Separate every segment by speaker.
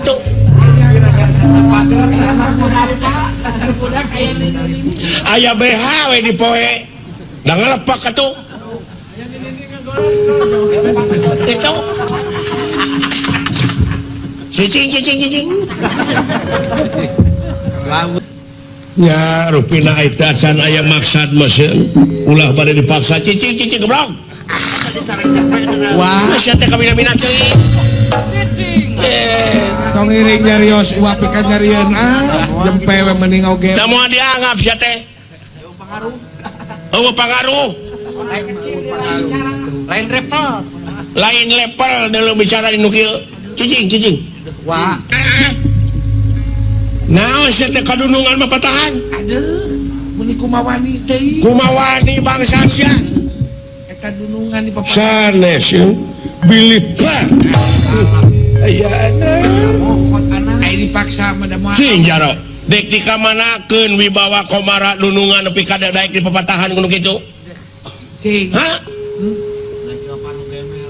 Speaker 1: Tuh. Aya BH we di poe. Da ngelepak atuh. Itu. Cicing. Ya, rupina eta can aya maksad mesin. Ulah bade dipaksa cicing geblok.
Speaker 2: Wah,
Speaker 1: sia teh kamina-mina teuing.
Speaker 2: tong iring nyarios uap ikan nyarieun jempe we mending oge.
Speaker 1: Da moal dianggap sia teh. Eueuh pangaruh. Lain level dalam bicara di nu kieu. Cicing.
Speaker 2: Wah.
Speaker 1: Naon sia teh kadunungan mah patahan.
Speaker 2: Aduh, meni kumawani teh.
Speaker 1: Kumawani bangsa sia.
Speaker 2: Eta dunungan di papan.
Speaker 1: Sanes ya. Bilipa. Ayana.
Speaker 2: Ai dipaksa mah da moal.
Speaker 1: Cing jaro. Dek dikamanakeun wibawa komara dunungan nepi ka daek di papatahan kudu kitu.
Speaker 2: Cing.
Speaker 1: Hah?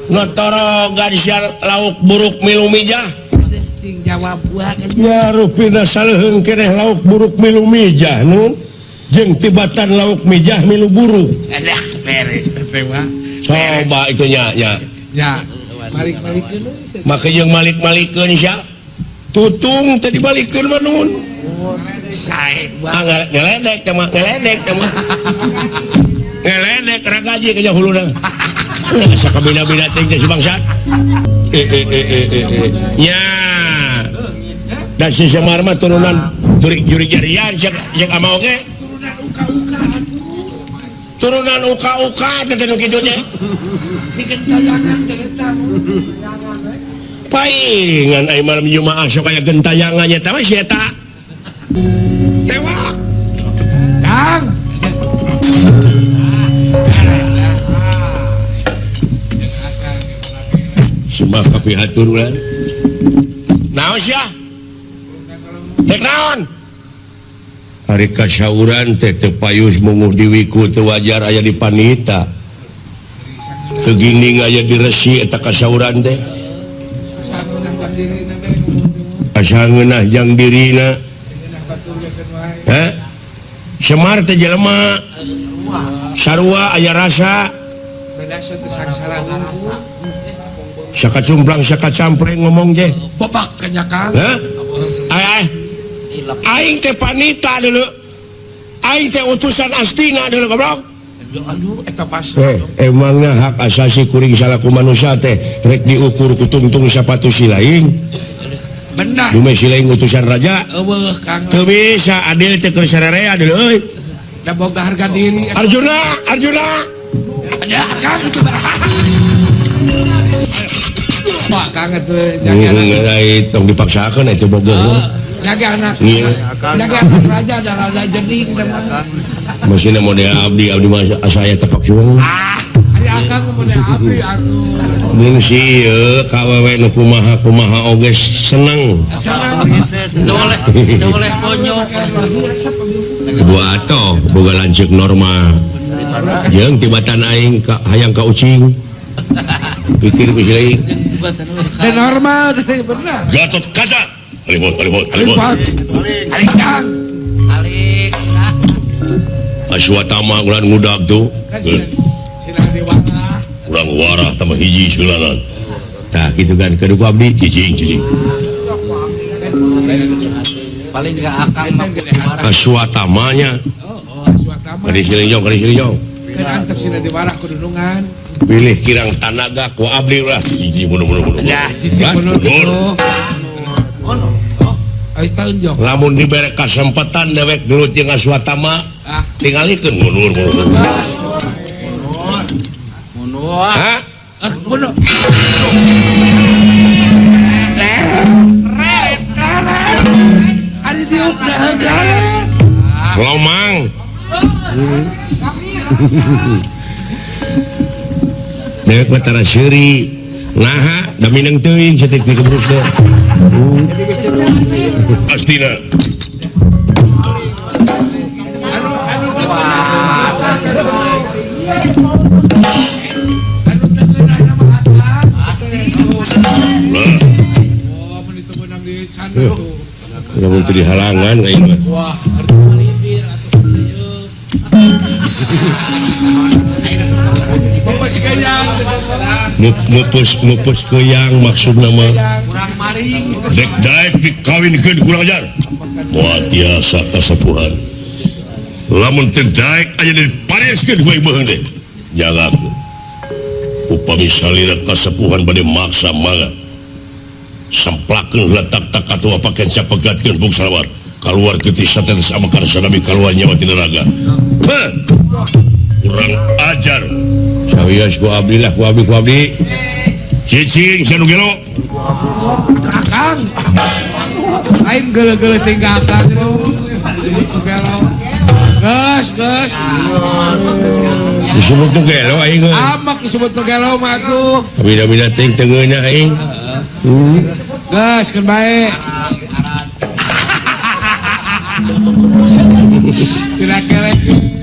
Speaker 1: Notorogan sia lauk buruk milu mijah.
Speaker 2: Cing jawab buah kan.
Speaker 1: Ya rupina saleuheung keneh lauk buruk milu mijah nun. Jeung tibatan lauk mijah milu buruk.
Speaker 2: Adah beres teh mah.
Speaker 1: Coba itu nya.
Speaker 2: Ya. Malik-malikeun.
Speaker 1: Maka jeung malik-malikeun sia. Tutung teh dibalikeun mah nun.
Speaker 2: Sae
Speaker 1: Ah ngeledek teh mah. Ngeledek ragaji ke jahuluna. Asa kabina-bina teh si bangsat. Nya. Dan si Semar mah turunan juri jarian cek ama oge. Turunan uka-uka teh nu kitu teh.
Speaker 2: Si gentayangan teh eta.
Speaker 1: Paingan ai malam Jumaah sok aya gentayangan nya teh si eta. Tewak.
Speaker 2: Kang.
Speaker 1: Sebab kapihatur ulah. Naon sia? Dek naon? Hari kasyauran teh teu payus munguh di wiku teu wajar aya di panita. Teu ginding aya di resi eta kasyauran teh. Asa ngeunah jang dirina. Hah? Semar teh jelema sarua aya rasa.
Speaker 2: Bedasa teh sangsara rasa.
Speaker 1: Saka cumplang saka campreng ngomong je.
Speaker 2: Bobak kanya Kang.
Speaker 1: Hah? Aing teh panita dulu. Aing teh utusan astina dulu goblok.
Speaker 2: Aduh eta pas.
Speaker 1: Emangnya hak asasi kuring salaku manusia teh rek diukur ku tungtung sapatu silaing.
Speaker 2: Benar.
Speaker 1: Dume silaing utusan raja.
Speaker 2: Eueuh Kang.
Speaker 1: Teu bisa adil teh keur sararea deui euy.
Speaker 2: Da boga harga diri.
Speaker 1: Arjuna.
Speaker 2: Ada Kang itu. Pak Kang atuh jaga anak.
Speaker 1: Tong dipaksakeun eta bogoh.
Speaker 2: Jaga anak.
Speaker 1: Iya.
Speaker 2: Jaga anak raja dan raja jeding teman.
Speaker 1: Masih model abdi mah saya tepak suung.
Speaker 2: Ari Akang model abdi atuh.
Speaker 1: Mun si ieu kawewe nu kumaha oge seneng.
Speaker 2: Doleh konyol kan resep.
Speaker 1: Dua atoh boga lanceuk normal. Jeung tibatan aing hayang ka ucing. Pikir ku silaing.
Speaker 2: Dan normal deh benar.
Speaker 1: Gatot kaca. Halimut.
Speaker 2: Ari Kang. Alik.
Speaker 1: Aswatama ulah ngudag tuh.
Speaker 2: Kan sila diwarah.
Speaker 1: Urang warah tambah hiji sulanan. Tah kitu kan keur ku abdi cicing.
Speaker 2: Paling enggak Akang
Speaker 1: Aswatamanya.
Speaker 2: Aswatama.
Speaker 1: Kali silinjong.
Speaker 2: Kan antep sila diwarah kudunungan.
Speaker 1: Pilih kirang tanaga ku abdi ulah hiji mun.
Speaker 2: Dah cici mundur gitu. Ai taun jong.
Speaker 1: Lamun dibere kasempatan dewek gelut jeung Aswatama tingalikeun mundur. Hah?
Speaker 2: Mundur. Ari diuk dah.
Speaker 1: Lomang. Dewek batara seuri. Naha da mineng teuing cetik ti kebrus teh. Astina. namun di halangan kayak mah. Mupus keyang maksud nama dek daek dikawinkeun kurang ajar moal tiasa kasepuhan lamun teu daek aya dipareskeun ku ieu deh jagakeun upami salira kasepuhan bade maksa mangga samplakeun letak-tak katua paken sapegatkeun bung salawat keluar ke tisatan sama karsa nabi keluar nyawa tina raga kurang ajar sawias ku abdi lah ku abdi cicing sanu gelo
Speaker 2: Akang lain gele-gele tinggal akang itu gelo gas
Speaker 1: disebut tu gelo aing
Speaker 2: amak disebut tu gelo mah tuh
Speaker 1: bina-bina ting tengeuna aing
Speaker 2: gas kan baik tidak kelek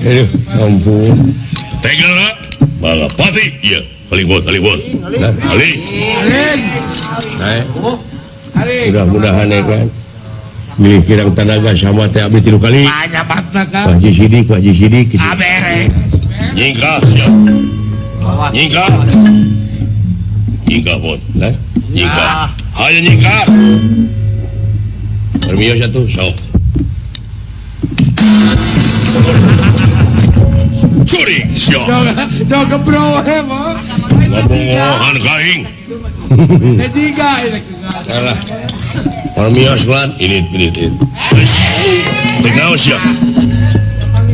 Speaker 1: aduh ampun tegala mangga pati iya halibot aling mudah-mudahan ya kan milih kirang tenaga sama teh abdi 3 kali
Speaker 2: banyak batna kan
Speaker 1: Pak Haji Sidik gitu.
Speaker 2: abere
Speaker 1: Nyingkah siap nyingkah pun kan nyingkah hanya nyingkah permio satu sok curi siap
Speaker 2: do gebro he mah
Speaker 1: ngomongan kaing
Speaker 2: jiga ini
Speaker 1: salah permio sekolah ini dek naon siap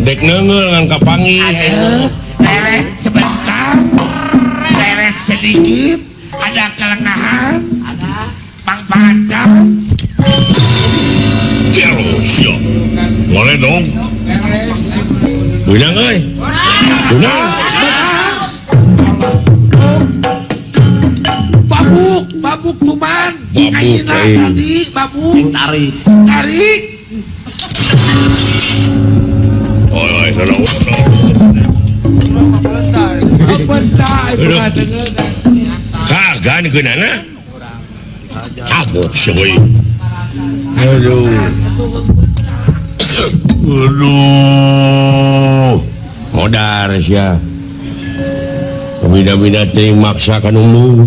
Speaker 1: dek neungeul ngan kapangi
Speaker 2: leret sebentar leret sedikit ada kelengahan ada pangpangan
Speaker 1: kelo siap boleh dong Bunang euy bunang
Speaker 2: babuk tuman
Speaker 1: Babuk,
Speaker 2: tadi babuk tarik
Speaker 1: oi
Speaker 2: bentar itu ngadengeun
Speaker 1: kagan geunana cabut seuy aduh modar sia bina-bina teh maksa kan umum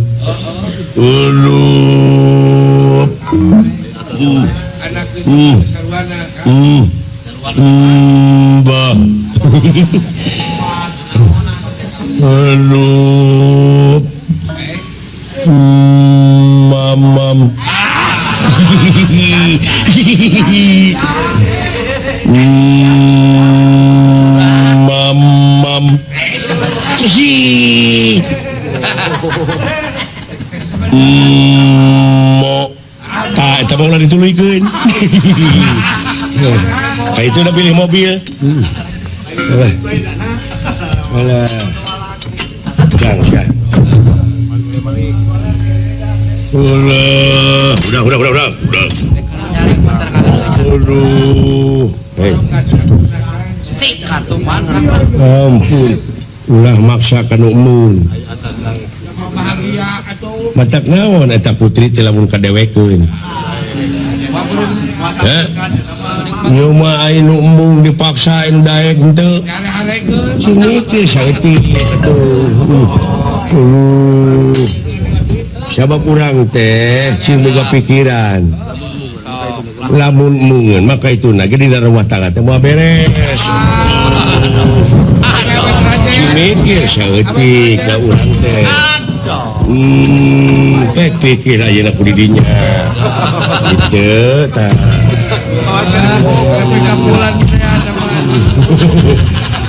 Speaker 2: anak sarwana
Speaker 1: bah mamam mamam mo tak eta baheula dituluykeun kayak itu udah pilih mobil alah jangan udah aduh ampun ulah maksakan umum
Speaker 2: bahagia atau
Speaker 1: matak naon eta putri teh lamun kadewekeun nyeuma aing nu embung dipaksain daek henteu
Speaker 2: hare-harekeun
Speaker 1: sing mikir saeutik sabab urang teh sing boga pikiran lamun mungeun maka itu ge dina rumah tangga teh moal beres sing mikir saeutik ka urang teh pek pikir ayeuna ku di dinya kitu tah
Speaker 2: tapi kapulan teh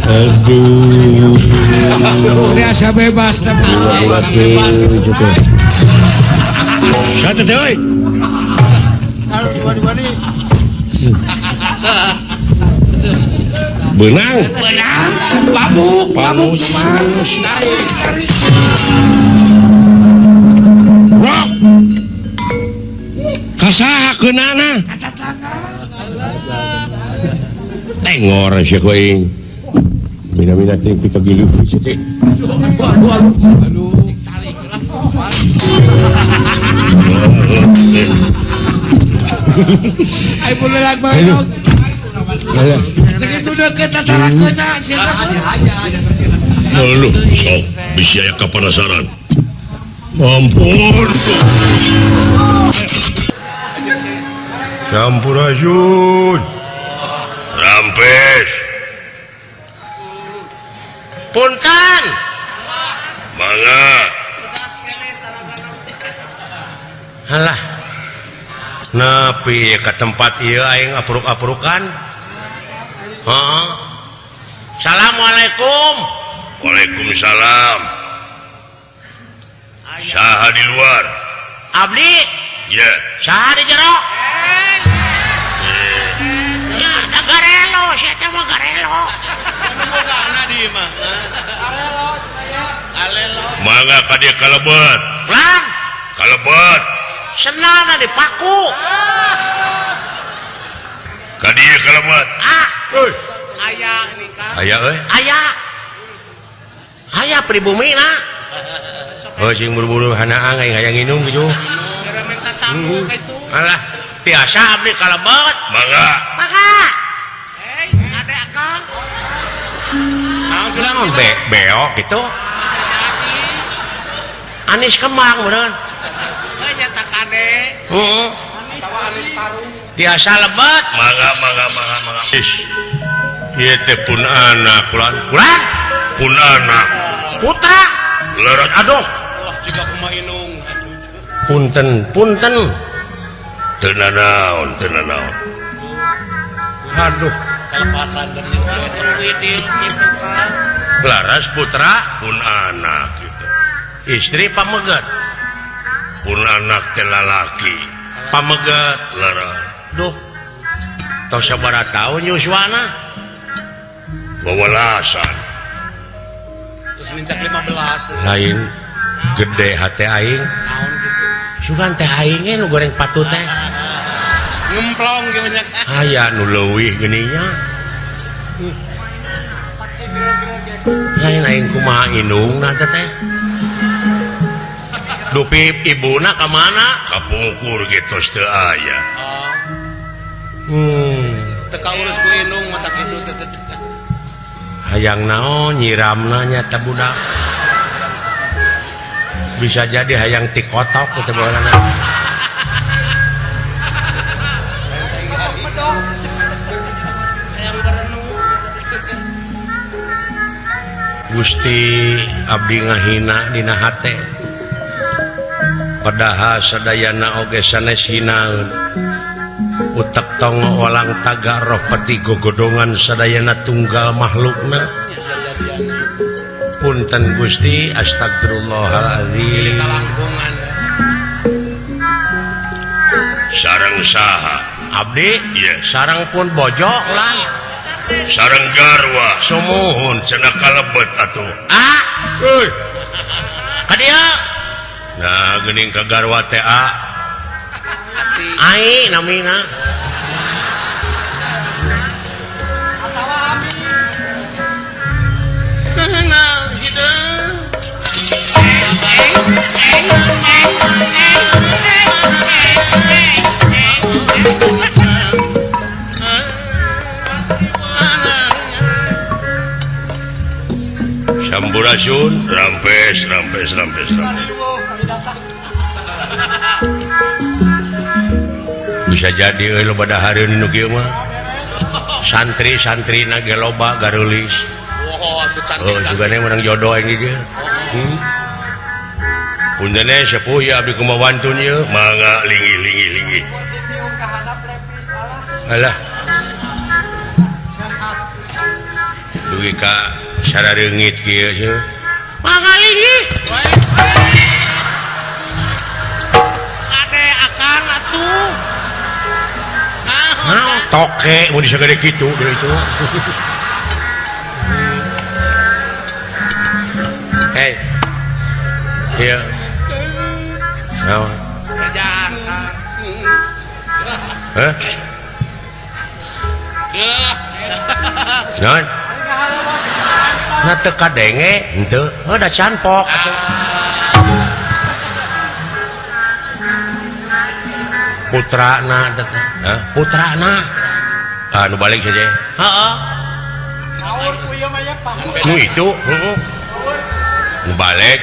Speaker 1: aduh
Speaker 2: ini asa bebas tapi
Speaker 1: satu teh oi benang
Speaker 2: babuk
Speaker 1: teman rock kasaha keunana tengor sia koing mina-mina teh pika giluh sia teh
Speaker 2: Ai bulelag marenog. Segitu deket tatarakeuna sia.
Speaker 1: Lu sok bisa ya kapanasaran. Ampun. Sampurasun. Rampes. Punten. Mangga. Halah. Nepi ke tempat ieu aing apruk-aprukan. Heeh. Assalamualaikum. Waalaikumsalam. Saha di luar? Abdi. Ya. Saha di jero? Ya, ada garelo, sia teh mah garelo. Bogaana di mah. Alelo. Mangga ka dieu kalebet. Lang. Kalebet. Senana dipaku. Ka dieu kalebet. Ah. Euy. Aya nikah. Aya euy. Aya. Aya pribumi na. Oh sing buru-buru hanaang aing hayang nginum gitu. Gara minta sanggu kitu. Alah, biasa abdi kalebet. Mangga. Mangga. Hei, ade akang. Naon beok gitu. Anis Kemang beneran. Heuh nyata kade. Heeh. Atawa Anis Parung. Biasa lebet. Mangga. Ieu teh pun anak kulan. Kulan? Pun anak. Putra. Lerat aduh. Juga kumaha inung. Punten. Teu nanaon. Aduh, kalepasan dari widil kitu kan. Laras putra pun anak gitu. Istri pamegat. Pun anak teh lalaki. Pamegat laras. Duh. Tos sabaraha taun yuswana? Wawalasan. Terus lincak 15. Lain gede hati aing. Naon gitu. Sugan teh aingnya nu goreng patut teh. Ngemplong gimana? Aya nu leuwih geuninnya. Lain aing kumaha indungna teh. Dupi ibuna ka mana? Ka pungkur gitu teu aya. Teu kaurus ku indung mata kitu teh. Hayang naon nyiramna nya teh budak. Bisa jadi hayang tikotok teh baheula. Gusti abdi ngahina dina hate. Padahal sadayana oge sanes hinaeun. Utek tong walang taga roh peti gogodongan sadayana tunggal makhlukna. Punten Gusti, astagfirullahaladzim. Sareng saha? Abdi? Iya. Sareng pun bojok lah. Sareng garwa. Sumuhun cenah kalebet atuh. Ah. Euy. Kadia. Nah, geuning ka garwa teh a. Ai namina. Atawa abi. Nah, gitu. Sampurasun, rampes. Bisa jadi euy loba dahareun nu kieu mah. Santri na ge loba garulis. Oh, juga nih menang jodoh ini dia. Puntennya sepuh ya abdi kumaha wantun ye, mangga lingi. Alah. Dugi ka sarareungit kieu seuh. Mangga lingi. Ade akang atuh. Nah, toke mau disagade kitu dari itu. Hei. Iya. Naon? Kerjaan. Hah? Naon? Na teu kadenge henteu. Oh, da canpok. putrana putrana anu balik saja itu balik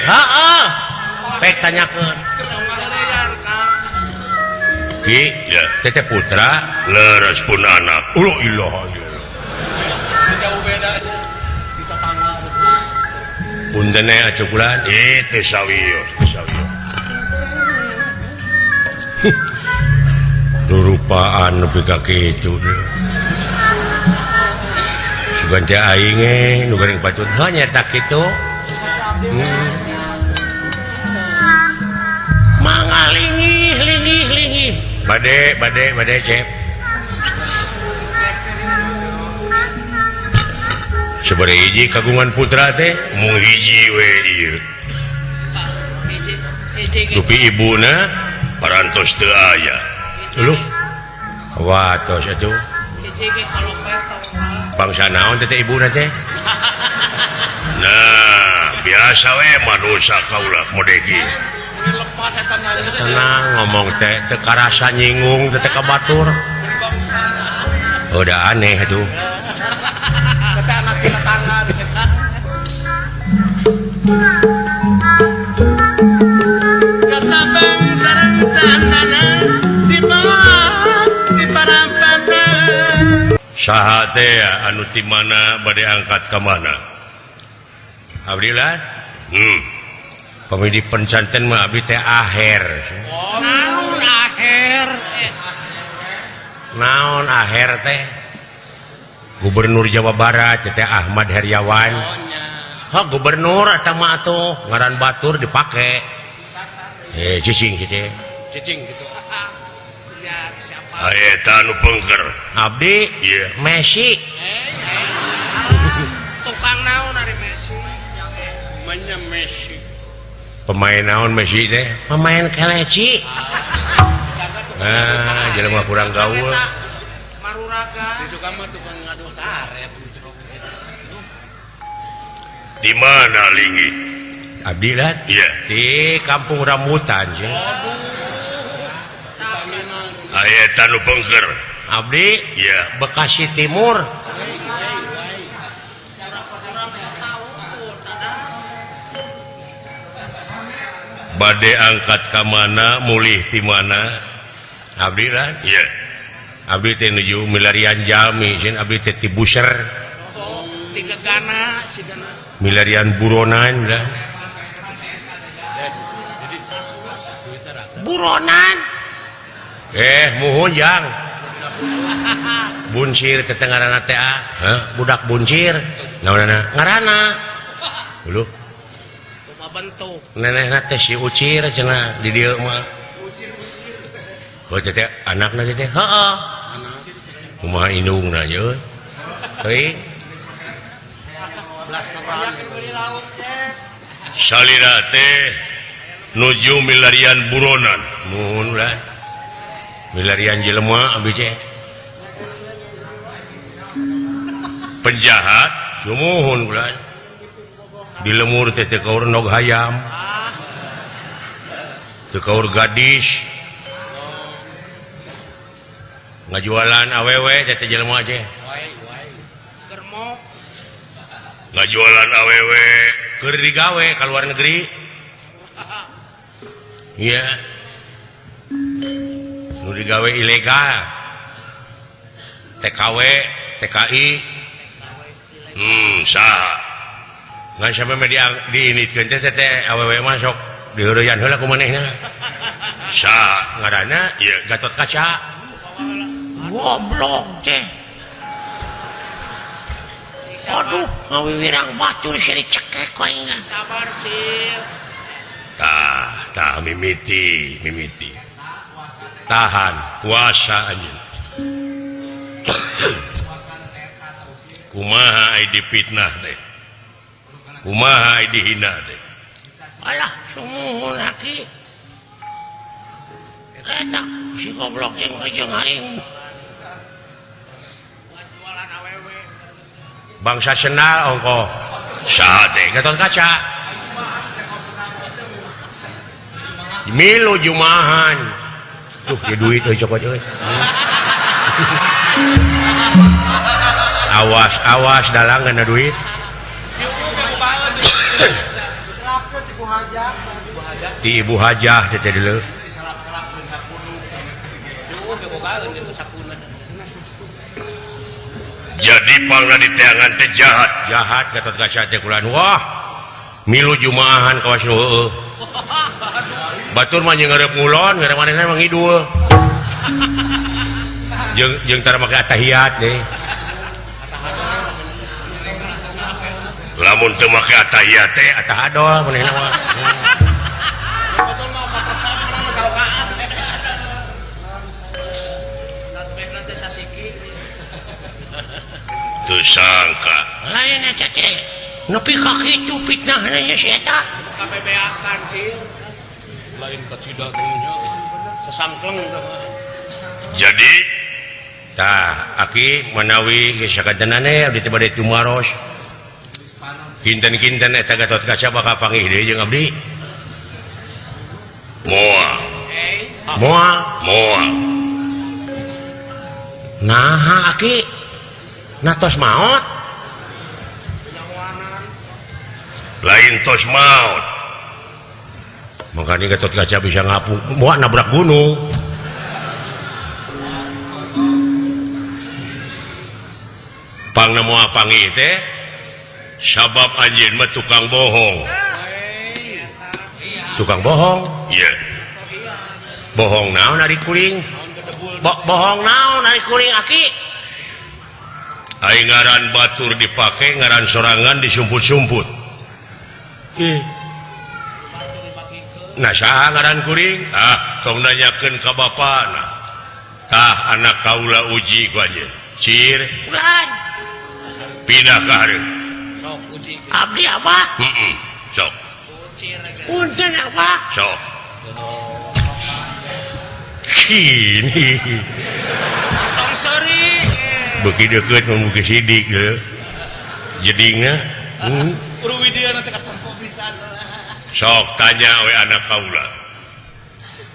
Speaker 1: pek tanyakeun ki ya teh putra leres pun anak ulah ilaha illallah jauh beda kita tangga puntene acukulan teh sawios rupaan nepi ka kitu sugan teh aing nu goreng pacut hanya tak kitu mangalingih bade cep sabari hiji kagungan putra teh mung hiji we ieu dupi ibuna parantos teu aya lu watos atuh bangsa naon teh ibuna teh nah biasa we manusia kaulah modegi tenang ngomong teh teu karasa nyinggung teh ka batur udah aneh atuh teh anak tina tangga kata bangsa rencanana di bawah di parampatan saha teh anu ti mana bade angkat ka mana abdi lah pamidi pencanten mah abdi teh aher naon aher teh Gubernur Jawa Barat teh Ahmad Heriawan gubernur eta mah atuh ngaran batur dipake cicing gitu eta anu pengker abdi Messi
Speaker 3: tukang naon ari Messi namanya Messi
Speaker 1: pemain naon Messi teh pemain keleci jelema kurang gaul
Speaker 3: maruraga itu mah tukang ngadu karet
Speaker 1: di mana lingi abdi lah di kampung rambutan sih aya tanu pengker abdi Bekasi Timur bade angkat ka mana mulih ti mana abdi lah abdi teh nuju milarian Jami sieun abdi teh ti Buser
Speaker 3: tiga gana sigana
Speaker 1: milarian buronan lah
Speaker 3: buronan
Speaker 1: muhun jang bunsir tetengarana teh budak bunsir naonana ngaranna dulu
Speaker 3: kumaha bentuk
Speaker 1: nenehna teh si Ucir cenah di dieu mah teh anakna teh heeh kumaha indungna yeun teuing salira teh nuju milarian buronan nuhun ulah milarian jelema abdi teh penjahat sumuhun ulah di lemur teh teu kaur nog hayam teu kaur gadis ngajualan awewe teh jelema teh
Speaker 3: germok
Speaker 1: ngajualan awewe keur digawe ka luar negeri iya nu digawe ilegal TKW TKI saha ngan sampe diinitkeun teh awewe masuk diheureyan heula ku manehna saha ngaranna ieu Gatot Kaca goblok teh aduh ngawiwirang batur sih dicekek ku aing
Speaker 3: sabar cil
Speaker 1: tah mimiti tahan puasa anjeun kumaha ai dipitnah teh kumaha ai dihina teh
Speaker 3: alah sumuhun aki eta si goblok jeung aing jualan awewe
Speaker 1: bangsa senal ongko saha teh Gatot Kaca milu jumahan tuh ya duit coba euy. Awas dalang ngana duit. Ti ibu hajah teh deuleu. Jadi pangna di teangan teh jahat Gatot Kaca teh kulaan wah milu jumaahan kawas nu heueuh batur mah ngeureup ngulon ngeureup manehna mah ngidul jeung tara make atahiyat deh lamun teu make atahiyat teh atahadol manehna mah teu sangka lain eta teh nepi ka kitu fitnahna nya si eta kabebeakan sih lain ka cida teh nya sasangkleng jadi tah aki manawi geus sakantenane abdi teh bade tumaros kinten-kinten eta Gatot Kaca bakal panggih deui jeung abdi moal nah aki natos maot lain tos maot makanya Gatot Kaca bisa ngapung moal nabrak gunung pangna moal panggih teh sabab anjeun mah tukang bohong iya bohong naon ari kuring bohong naon ari kuring aki ai ngaran batur dipake ngaran sorangan disumput-sumput nah saha ngaran kuring tong nanyakeun ka bapana tah anak kaula uji ku anjeun cir ulan pindah ka hareup sok uji abdi abah sok punten abah sok kini tong seri beuki deukeut mun beuki sidik deu jedingna uru widiana teh katempo pisan sok tanya we anak kaula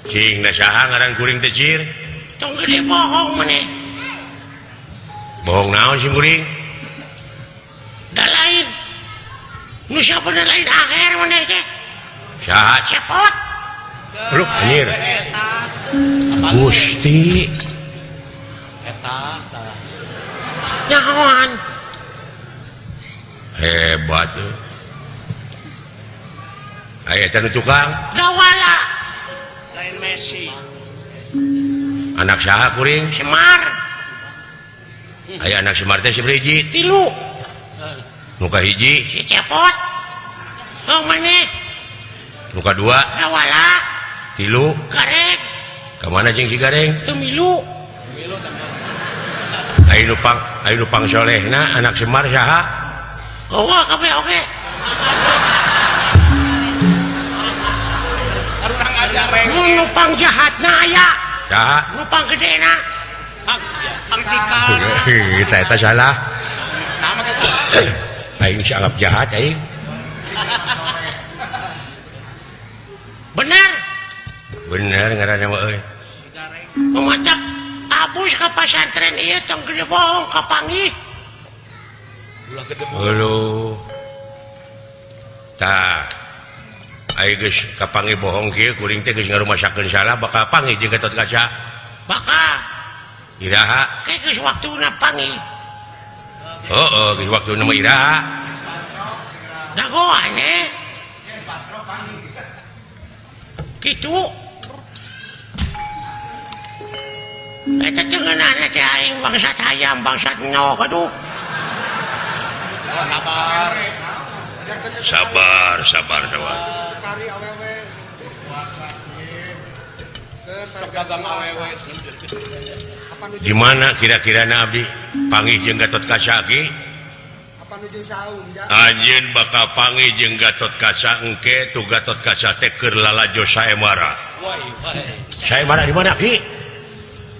Speaker 1: cing na saha ngaran kuring teh cir tong gede bohong maneh bohong naon sih kuring da lain nu sapana lain akhir maneh teh saha cepot lu anjir Gusti eta nyahoan hebat aya eta nu tukang dawala lain Messi anak saha kuring Semar aya anak Semar teh sabaraha tilu nu kahiji si cepot maneh nu kadua dawala tilu gareng kamana jeung si gareng teu milu aya nu pangsolehna anak Semar saha wah kabeh oge arurang ajar nu pang jahatna aya tah nu pang gedena hak eta salah nama aing sangat jahat aing bener ngaranna mah euy mangacak abus ka pasantren ieu tong gede bohong ka panggih heuh tah aya geus ka panggih bohong kieu kuring teh geus ngarumasakeun salah bakal panggih jeung Gatot Kaca bakal iraha geus waktuna panggih heuh geus waktuna mah iraha dagoane kitu eta cengeunana teh aing bangsat hayam bangsat nyok aduh sabar di mana kira-kirana abdi panggih jeung Gatot Kaca ki anjeun bakal panggih jeung Gatot Kaca engke tu Gatot Kaca teh keur lalajo saemara di mana ki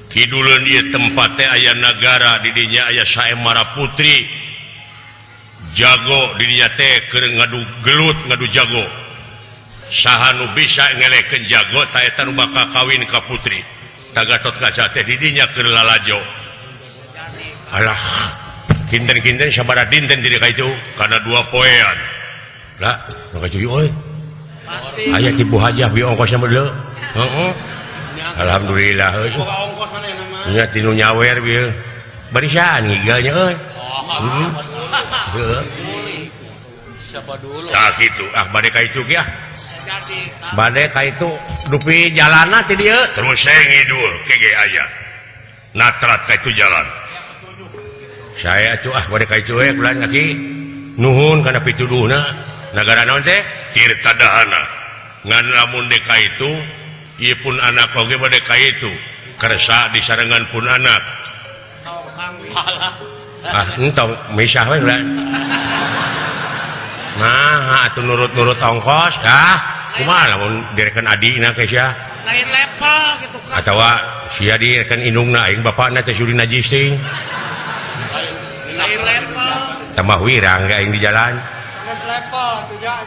Speaker 1: kiduleun ieu tempat teh aya nagara di dinya aya saemara putri jago di dinya teh keur ngadu gelut ngadu jago saha nu bisa ngelekeun jago ta eta nu bakal kawin ka putri Eta Gatot Kaca teh didinya keur lalajo. Alah, kinten-kinten sabaraha dinten di ka itu kana 2 poean. Lah, nu ka cuy euy.
Speaker 3: Pasti.
Speaker 1: Aya ti Bu Hajah bi ongkosna mah deuleu. Heeh. Alhamdulillah euy.
Speaker 3: Boga ongkos mana nama?
Speaker 1: Nya tinu nyawer bieu. Barisan ngigalnya euy. Heeh.
Speaker 3: Siapa dulu?
Speaker 1: Tah kitu, bade ka itu ya.
Speaker 3: Jadi.
Speaker 1: Bade ka itu dupi jalanna ti dieu terus ngidul kege aya. Natrat ka itu jalan. Saya tuh bade ka itu we kulan kaki nuhun kana pituduhna. Nagara naon teh? Tirtadahana. Ngan lamun deka itu ieu pun anak oge bade ka itu. Kersa di sarengan pun anak. Entong misah we kulan. Nah, atuh nurut-nurut ongkos, kumaha lamun direkan adina ke sia?
Speaker 3: Lain level gitu kan.
Speaker 1: Atawa sia direkan indungna aing bapakna teh suri najis ting.
Speaker 3: Lain level.
Speaker 1: Tambah wirang ge aing di jalan.
Speaker 3: Geus level tuh ja.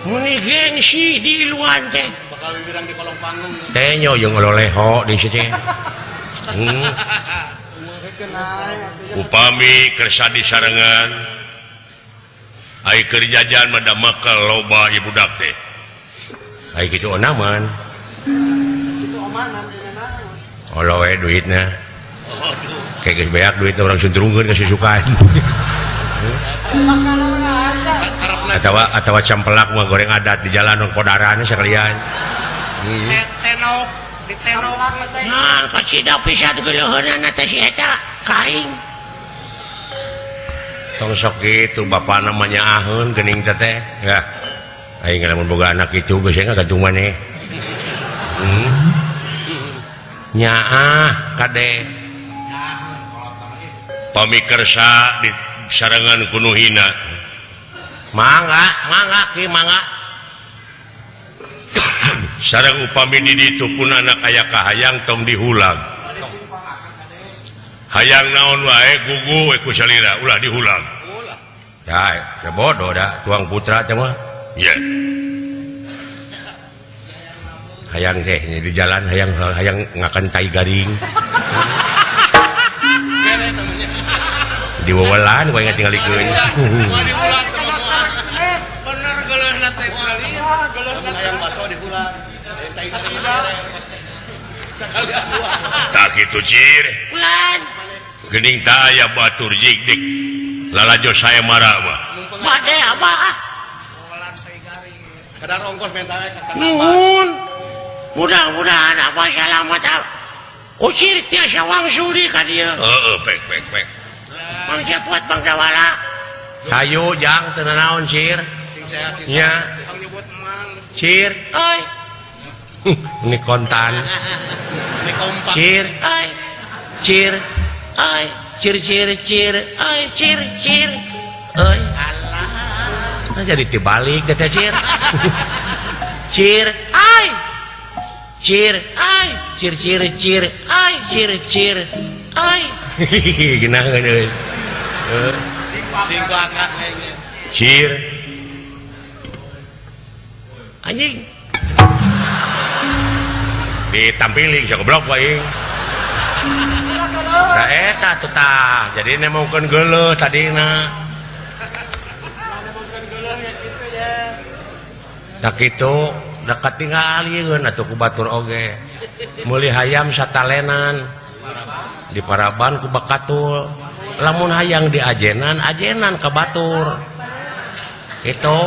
Speaker 1: Muni gengsi di luan teh.
Speaker 3: Bakal wirang di kolong panggung.
Speaker 1: Teh nyo jeung ololeho di situ. Upami kersa di sarengan ai keur jajan mada makal loba ieu budak teh. Ai kitu onaman.
Speaker 3: Itu omanan dina.
Speaker 1: Olo we duitna. Kayak geus beak duit orang sunturungkeun ka susukan. Atawa campelak mah goreng adat di jalan kodaran sekalian.
Speaker 3: Tenok di tenok.
Speaker 1: Nah, kacida pisan geuleuheunna teh si eta kaing. Tong sok gitu bapak namanya ahun geuning teh ya aing lamun boga anak itu geus ngagantung maneh nyaah kade pamikersa di sarangan kunuhina mangga sareng upami di ditu pun anak aya kahayang tong dihulang hayang naon wae gugu we ku salira ulah dihulang. Ya, bodoh dah tuang putra teh mah. Iya. Hayang teh di jalan hayang ngakan tai garing. Di wawalan we ngatingalikeun.
Speaker 3: Bener geuleuhna teh kali. Geuleuhna hayang baso di bulan. Tai garing. Sakalian dua.
Speaker 1: Tak kitu cir.
Speaker 3: Bulan.
Speaker 1: Geuning tah aya batur jigdik lalajo saya marah mah
Speaker 3: Bade apa? Kadar ongkos minta we ka
Speaker 1: nuhun
Speaker 3: mudah-mudahan apa selamat. Usir tiasa wang suri ka dieu.
Speaker 1: Heeh pek
Speaker 3: Mang Cepot Bang Dawala.
Speaker 1: hayu jang teu naon cir
Speaker 3: Sing sehat
Speaker 1: nya
Speaker 3: Bang nyebut mang.
Speaker 1: cir
Speaker 3: Oi,
Speaker 1: ini kontan
Speaker 3: ini kompak.
Speaker 1: cir
Speaker 3: Oi,
Speaker 1: cir
Speaker 3: oi.
Speaker 1: cir
Speaker 3: Oi, cir.
Speaker 1: oi
Speaker 3: Allah.
Speaker 1: nah jadi tibalik teh cir cir
Speaker 3: Oi,
Speaker 1: cir
Speaker 3: oi.
Speaker 1: cir
Speaker 3: Oi,
Speaker 1: cir
Speaker 3: oi.
Speaker 1: geunaheun euy
Speaker 3: Sing bakak kayaknya.
Speaker 1: cir anjing ditampilin sok goblok wae da eta tuh tah jadi nemongkeun geuleuh tadina da kitu da katingalieun atuh ku batur oge meuli hayam satalenan di Paraban ku bakatul lamun hayang di ajenan ka batur itu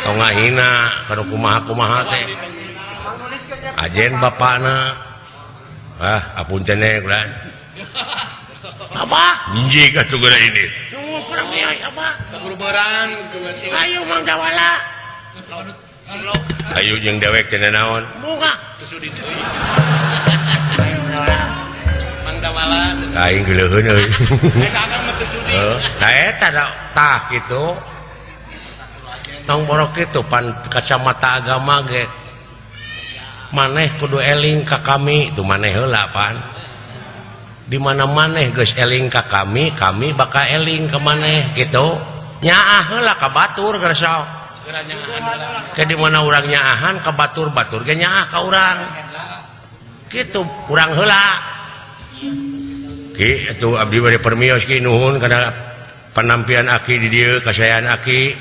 Speaker 1: tongahina kana kumaha teh ajen bapakna apunten kulan
Speaker 3: Apa?
Speaker 1: injik atuh geura ini
Speaker 3: Nunggu kurang ya, apa?
Speaker 2: Beruberan
Speaker 3: Ayo Mang Dawala.
Speaker 1: ayo jeung dewek cenah naon
Speaker 3: Bunga.
Speaker 2: Mang Dawala.
Speaker 1: aing geuleuheun euy
Speaker 2: Kakak mah teu sudi.
Speaker 1: da eta tah kitu tong borok kitu pan kacamata agama ge maneh kudu eling ka kami itu maneh heula pan di mana maneh geus eling ka kami bakal eling ka maneh gitu nyaah heula ka batur gersa ke di mana urang nyaahan ka batur-batur ge nyaah ka urang kitu urang heula ki atuh abdi bade permios ki nuhun kana penampilan aki di dieu kasayaan aki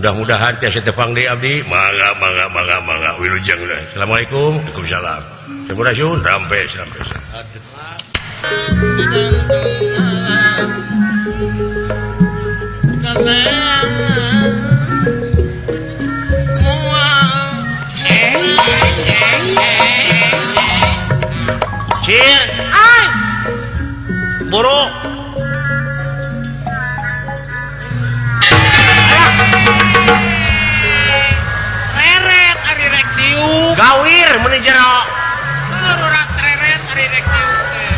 Speaker 1: mudah-mudahan tiasa tepang deui abdi mangga wilujeng deui assalamualaikum waalaikumsalam sampurasun rampes Cir, buruk.
Speaker 3: Reret ari rek diuk.
Speaker 1: Gawir meni jero.
Speaker 3: Rurat reret ari rek diuk teh.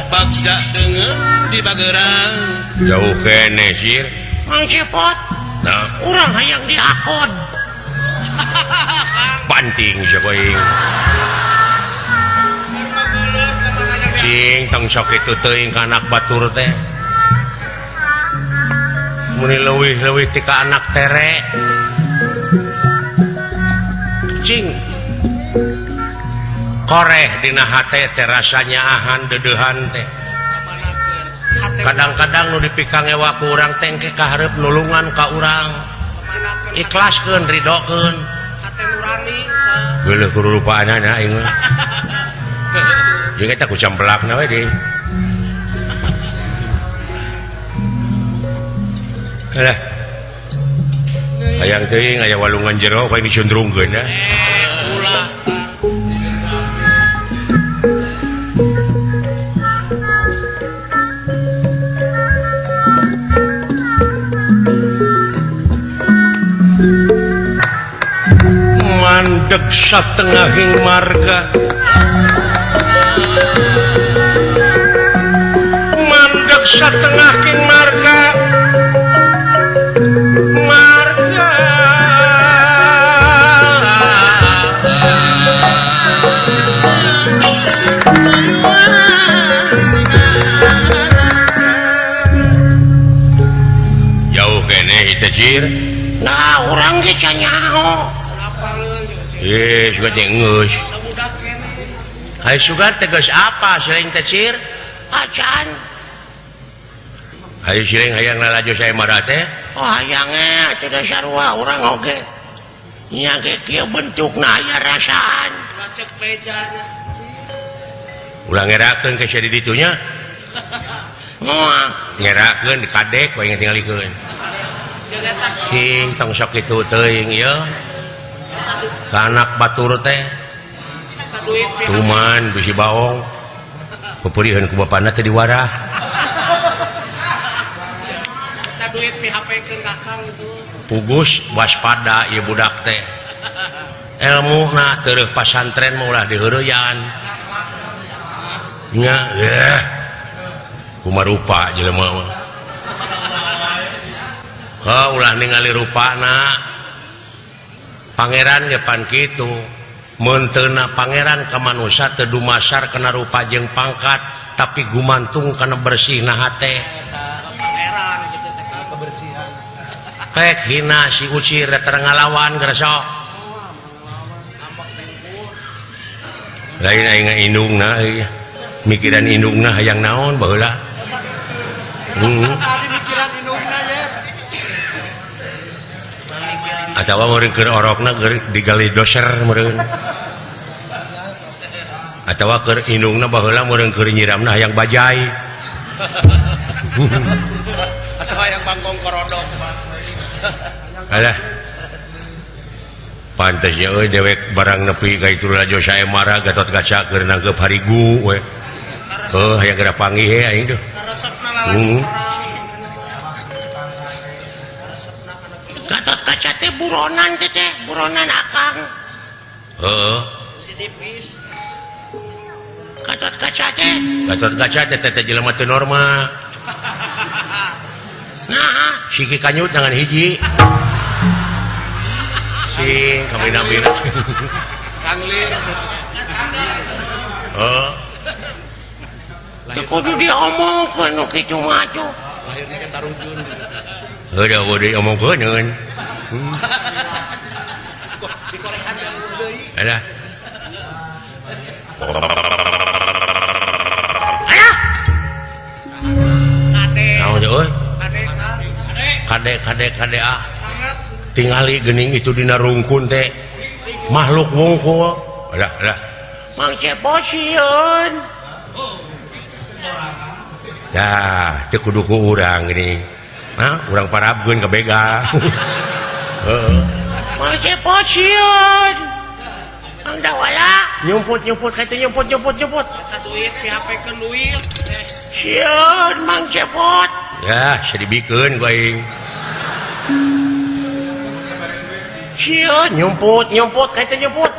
Speaker 3: Bagja deungeun di Bageurang.
Speaker 1: Jauh kene Cir.
Speaker 3: Mang Cepot.
Speaker 1: Nah,
Speaker 3: Urang hayang diakon.
Speaker 1: banting siapa ing. Cing tong sok itu teuing ka anak batur teh. Muni leuwih-leuwih ti ka anak tere. Cing. Koreh dina hate teh rasanya ahan dedeuhan teh. Kadang-kadang nu dipikang ewa ku urang teh engke kahareup nulungan ka urang. Ikhlaskeun ridokeun.
Speaker 3: Hate nurani.
Speaker 1: Geuleuh ku rupaanana aing mah. Jeung eta ku campelakna we deui. Alah. Hayang teuing aya walungan jero poe disundrungkeun da.
Speaker 3: Ulah.
Speaker 1: Mandek satengahing marga mandek satengahing marga jauh kene itu Cir.
Speaker 3: Nah, urang ge can nyaho.
Speaker 1: Suka tengus. Hai suka tegas apa selain Cir?
Speaker 3: Acan.
Speaker 1: Hai sering hayang lalajo saya marah teh.
Speaker 3: Oh hayangnya tidak sarua urang oge. Nya ge kieu bentukna aya rasaan. Rasek mejanya.
Speaker 1: Ulah ngerakeun ke sia di ditunya.
Speaker 3: Moal.
Speaker 1: Ngerakeun di kadek we tingalikeun. King tong sok kitu teuing ieu. Ka anak batur teh. Tuman bisi baong. Peperihan ku bapana teh diwarah.
Speaker 3: Eta duit PHP-keun kakang itu.
Speaker 1: Pugus waspada ieu budak teh. Ilmuna teu pasantren mah ulah diheureuyan. Nya kumarupa jelema mah. Ulah ningali rupana. Pangeran ge pan kitu. Mun teu na pangeran ka manusia teu dumasar kana rupa jeung pangkat, tapi gumantung kana bersihna hate.
Speaker 3: Pangeran gitu teh kebersihan.
Speaker 1: Tek hina si Ucir teu ngalawan gresok. Lain aing indungna euy. Mikiran indungna hayang naon baheula. Atawa meureun keur orokna digali doser meureun. Atawa keur indungna baheula meureun keur nyiramna hayang bajai.
Speaker 3: Atawa hayang bangkong korodok.
Speaker 1: Alah. Pantes ya euy dewek barang nepi ka itu lajo sae marah Gatot Kaca keur nanggep harigu we. Hayang geura panggih he aing teh.
Speaker 3: Resepna lalaki perang. Gatot Kaca teh buronan teh, buronan akang.
Speaker 1: Heeh.
Speaker 3: Si tipis. Gatot Kaca teh.
Speaker 1: Gatot Kaca teh jelema teu normal.
Speaker 3: Nah,
Speaker 1: Siki kanyut dengan hiji sing kabina-bina
Speaker 3: Sanglir.
Speaker 1: kudu diomongkeun nu kitu maju
Speaker 3: Lahirnya ke Tarujun.
Speaker 1: udah diomongkeun ada Kade ah tingali gening itu dina rungkun teh makhluk wungkul ada Mang Ceposieun dah teu kudu ku urang geuning urang parabkeun ka begal Mang Ceposieun Mang Dawala nyumput ka teh nyumput ka duit dihapekeun duit sieun Mang Cepot ya sedibikeun ku aing sieun nyumput ka teh nyumput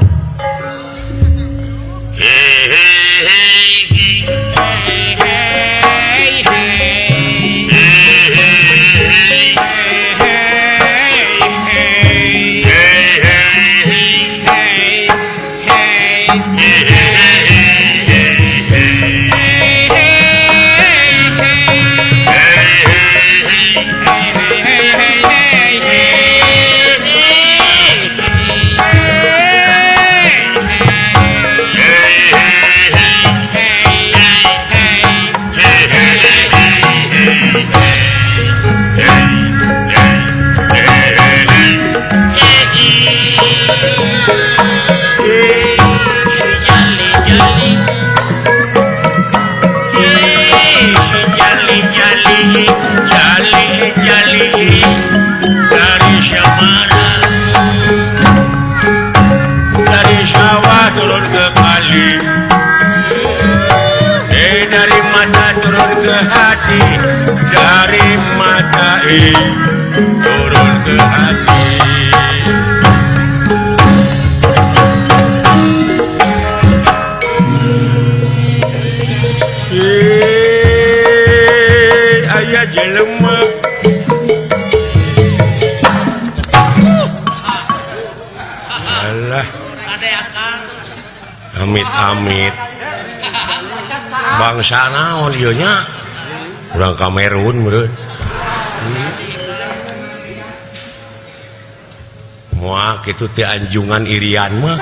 Speaker 1: turun ke hati aya jelema alah amit bangsa naon ieu nya urang Kamerun meureun moal kitu teh anjungan irian mah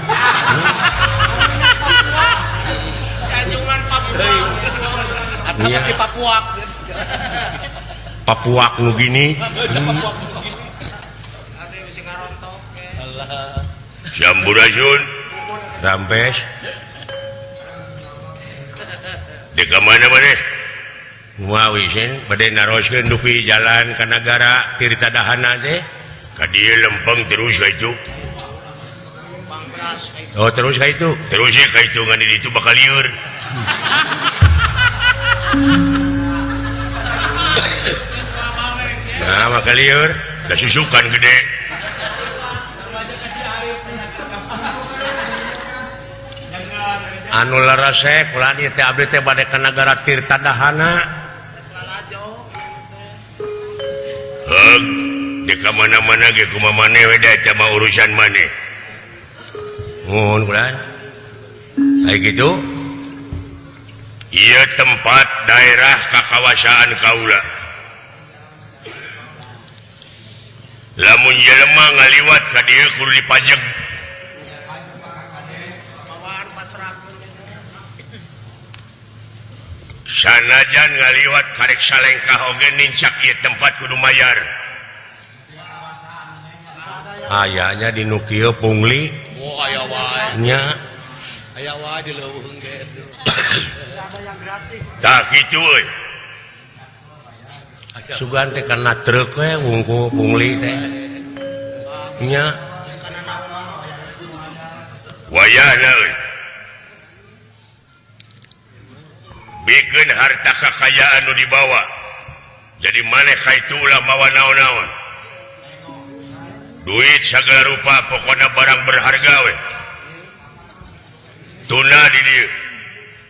Speaker 3: Anjungan Papua. Atau di Papua.
Speaker 1: Papuak nu gini Samburadun Rampes di kemana maneh Muawi sen bade naroskeun dupi jalan ka nagara Tirta Dahana teh ka dieu lempeng terus ka itu terus ka itu ngan di ditu bakal lieur nah bakal lieur da susukan gede anu larasek ulah ieu teh abdi teh bade ka nagara Tirta Dahana di kemana-mana ge kumaha maneh we da mah urusan maneh mohon kulan aya kitu ieu tempat daerah kakawasaan kaula lamun jelema ngaliwat ka dieu kudu dipajeg sanajan ngaliwat karek salengkah oge nincak ieu tempat kudu mayar ayahnya di nu kieu pungli
Speaker 3: aya wae
Speaker 1: nya
Speaker 3: aya wae di leuweung ge
Speaker 1: tah kitu euy sugan teh kana truk we wungkul pungli teh nya wayahna euy bikeun harta kakayaan nu dibawa jadi maneh kaitu ulah mawa naon-naon duit sagala rupa pokona barang berharga we tuna di dieu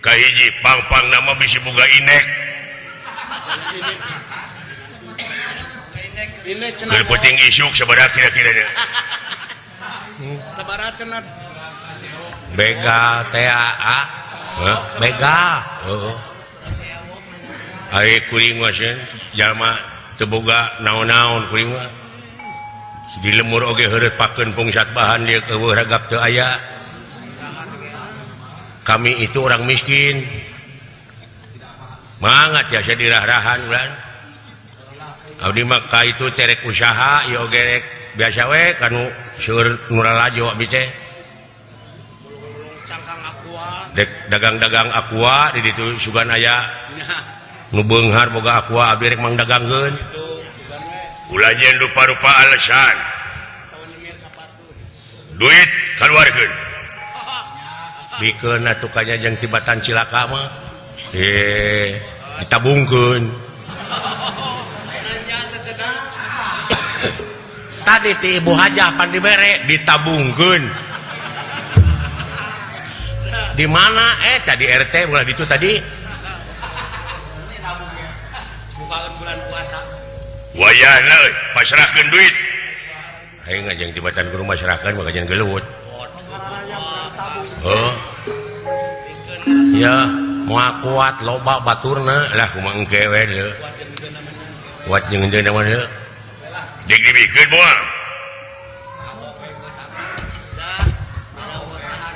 Speaker 1: kahiji pang-pang nama bisi boga inek
Speaker 3: Ini cenah.
Speaker 1: penting isuk sabaraha kira-kiranya
Speaker 3: Sabaraha cenah.
Speaker 1: begal TAA begal ari kuring mah jalma teu boga naon-naon kuring mah di lemur oge heureut pakeun pungsat bahan dia eueuh ragap teu aya kami itu orang miskin mangat ya saya dirah-rahan ulah abdi mah ka itu terek usaha ieu oge rek biasa we kanu seueur nu lalajo abdi teh dek dagang-dagang aqua di ditu sugan aya nu beunghar boga aqua abdi rek mang dagangkeun ulah jen rupa-rupa alasan duit kaluarkeun bikeun atuh kanya jeung tibatan cilaka mah ditabungkeun tadi ti ibu hajah pan dibere ditabungkeun di mana tadi RT ulah ditu tadi
Speaker 3: Bukaan bulan puasa.
Speaker 1: wayahna euy pasrahkeun duit aing ngajeng tibatan kudu masrahkeun maka jangan geuleuwut ya moal kuat loba baturna lah kumaha engke we deui kuat jeung henteu mah deui dik dibikeun moal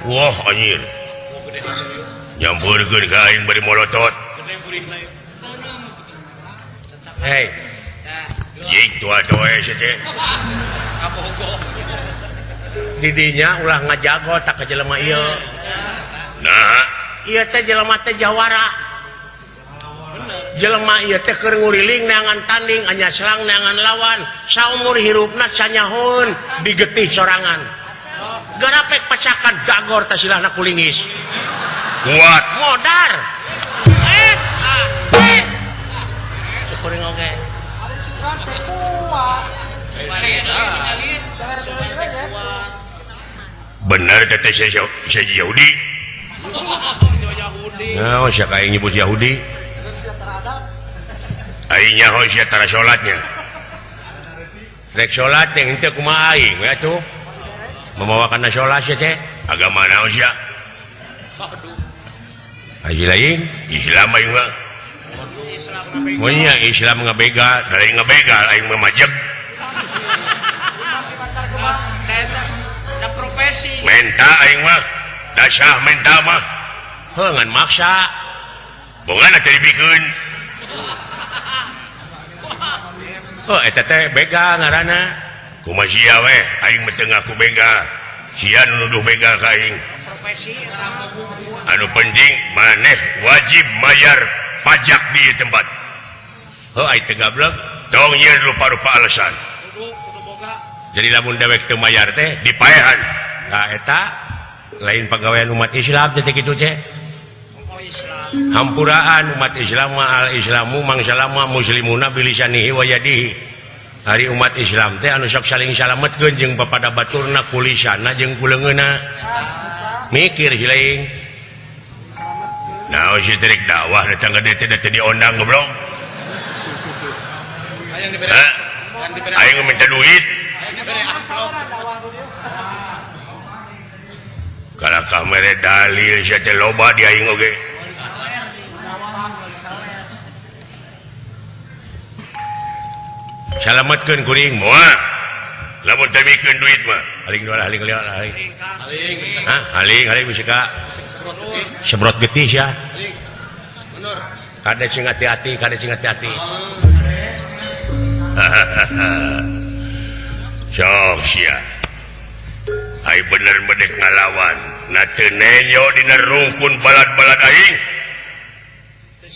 Speaker 1: wah anjir nyampeurkeun ka aing bari molotot hei jik tua-tua teh didinya ulah ngajago tak ka jelema ieu nah ieu teh jelema teh jawara jelema ieu teh keur nguriling neangan tanding anya selang neangan lawan saumur hirupna sanyahoun digetih sorangan garapek pacakan gagor tah silahna kulingis kuat modar kuring oge bener teteh saya Yahudi nah siapa yang nyebut Yahudi aing nyaho sia tara salatnya rek salat yang henteu kumaha aing we atuh memawakan salat sia teh agama naon sia aji lain Islam aing mah monya Islam ngabegal dari ngabegal aing mah majeg profesi menta aing mah dasah menta mah heungan maksa bongan teh dibikeun eta teh begal ngaranna kumaha sia we aing mah teu ngaku begal sia nu nuduh begal ka aing profesi anu penting maneh wajib bayar pajak di tempat ai teu gablek tong nyieun rupa-rupa alasan jadi lamun dewek teu mayar teh dipaehan nah eta lain pagawean umat Islam teh kitu teh hampuraan umat Islam al islamu mangsalama muslimuna bilisanihi wa yadihi hari umat Islam teh anu sok saling salametkeun jeung bapada baturna kulisana jeung kuleungeuna mikir hilaing naon si trek dakwah datang ka dieu teh diondang goblok aing minta duit kalau kamera dalil sia teh loba di aing oge salametkeun kuring moal lamun teu mikeun duit mah haling dua haling haling bisa ka sebrot getih sia kada sing hati-hati sok sia ai bener medek ngalawan na teu nenyo dina rungkun balad-balad aing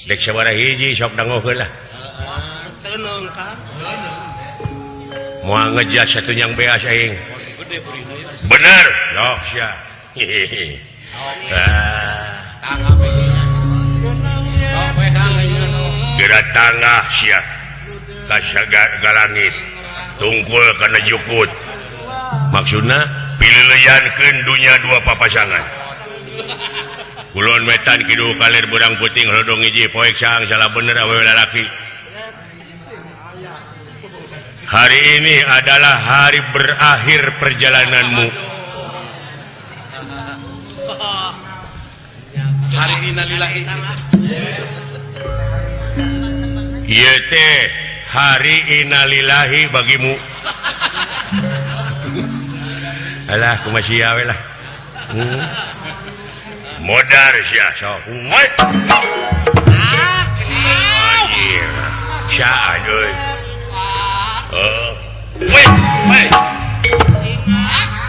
Speaker 1: dek sabaraha hiji sok dangokeun lah teunung ka moal ngejat satu yang beas aing bener sok sia gerak tangah sia ka langit tungkul kana jukut maksudna pileuyankeun dunya dua papasangan kulon metan kidu kalir berang puting hodong hiji poek sang salah bener awewe lalaki Hari ini adalah hari berakhir perjalananmu.
Speaker 3: Hari innalillahi.
Speaker 1: Ieu teh hari innalillahi bagimu. Alah kumaha we lah. Modar sia sok. Sya euy.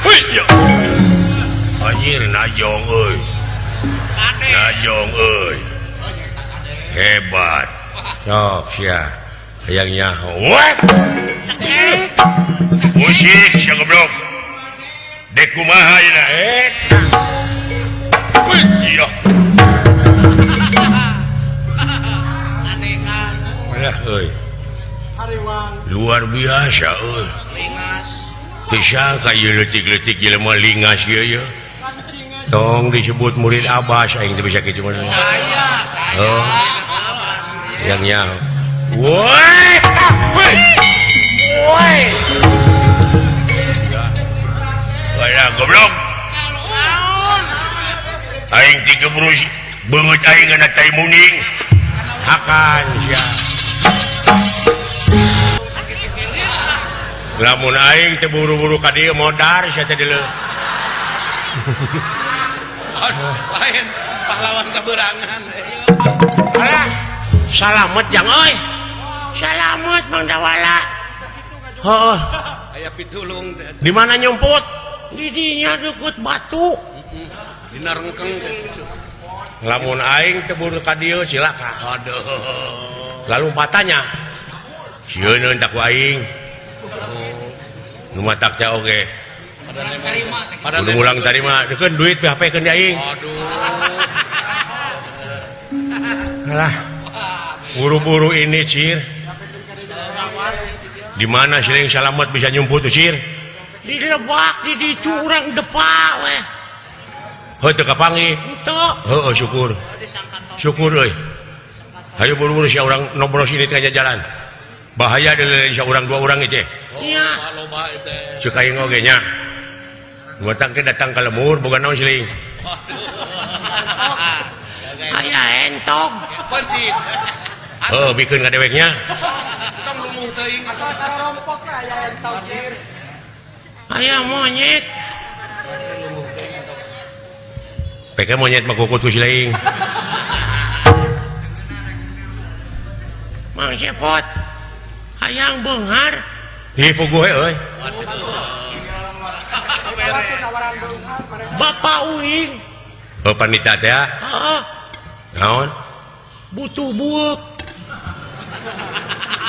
Speaker 1: Weh. Ya. Anjir najong euy. Najong euy. Hebat. Sok sia. Hayang nyaho. Weh. Musik sia goblok. Dek kumaha ieu Wih, iya. Malah euy. Luar biasa euy. Bisa kayu letik-letik jelema lingas ieu ya. Tong disebut murid Abbas aing teu bisa kitu mah. Oh. Yang nyaho. Woi. Woi. Wah, goblok. Aing ti keburu beungeut aing kana tai muning. Hakan sia. Lamun aing teu buru-buru ka dieu modar sia teh deuleu.
Speaker 3: Lain pahlawan keberangan.
Speaker 1: Alah, salamet jang euy. Salamet Mang Dawala. Heuh.
Speaker 3: Aya pitulung teh.
Speaker 1: Di mana nyumput? Di dinya deukeut batu.
Speaker 3: Dina rengkeng teh.
Speaker 1: Lamun aing teu buru ka dieu silakan.
Speaker 3: Aduh.
Speaker 1: Lalu patanya. Sieun tak ku aing. Nu matak teh oge. Kudu ulang tarima deukeun duit PHP-keun di aing.
Speaker 3: Aduh.
Speaker 1: Alah. Buru-buru ini, Cir. Di mana Sering Salamet bisa nyumput tuh, Cir? Di lebak, di dicu urang depa weh. Heuh teu kapanggih. Henteu. Heueuh syukur. Syukur euy. Hayu buru-buru sia urang nobros ini teh jalan. Bahaya deuleu sia urang dua urang ieu teh. Iya.
Speaker 3: Loba teh.
Speaker 1: Ceuk aing oge nya. Muatan ke datang ka lemur boga naon Sering. Aya entog.
Speaker 3: Pancit.
Speaker 1: Heuh bikeun ka deweknya.
Speaker 3: Tong lumuh teuing. Asal rompok aya entog.
Speaker 1: Aya monyet. Peke monyet mah kukut ku Sering. Mang Cepot. Hayang beunghar. Ih puguh euy. Bapak Uing. Oh panita teh. Heeh. Naon? Butuh buuk.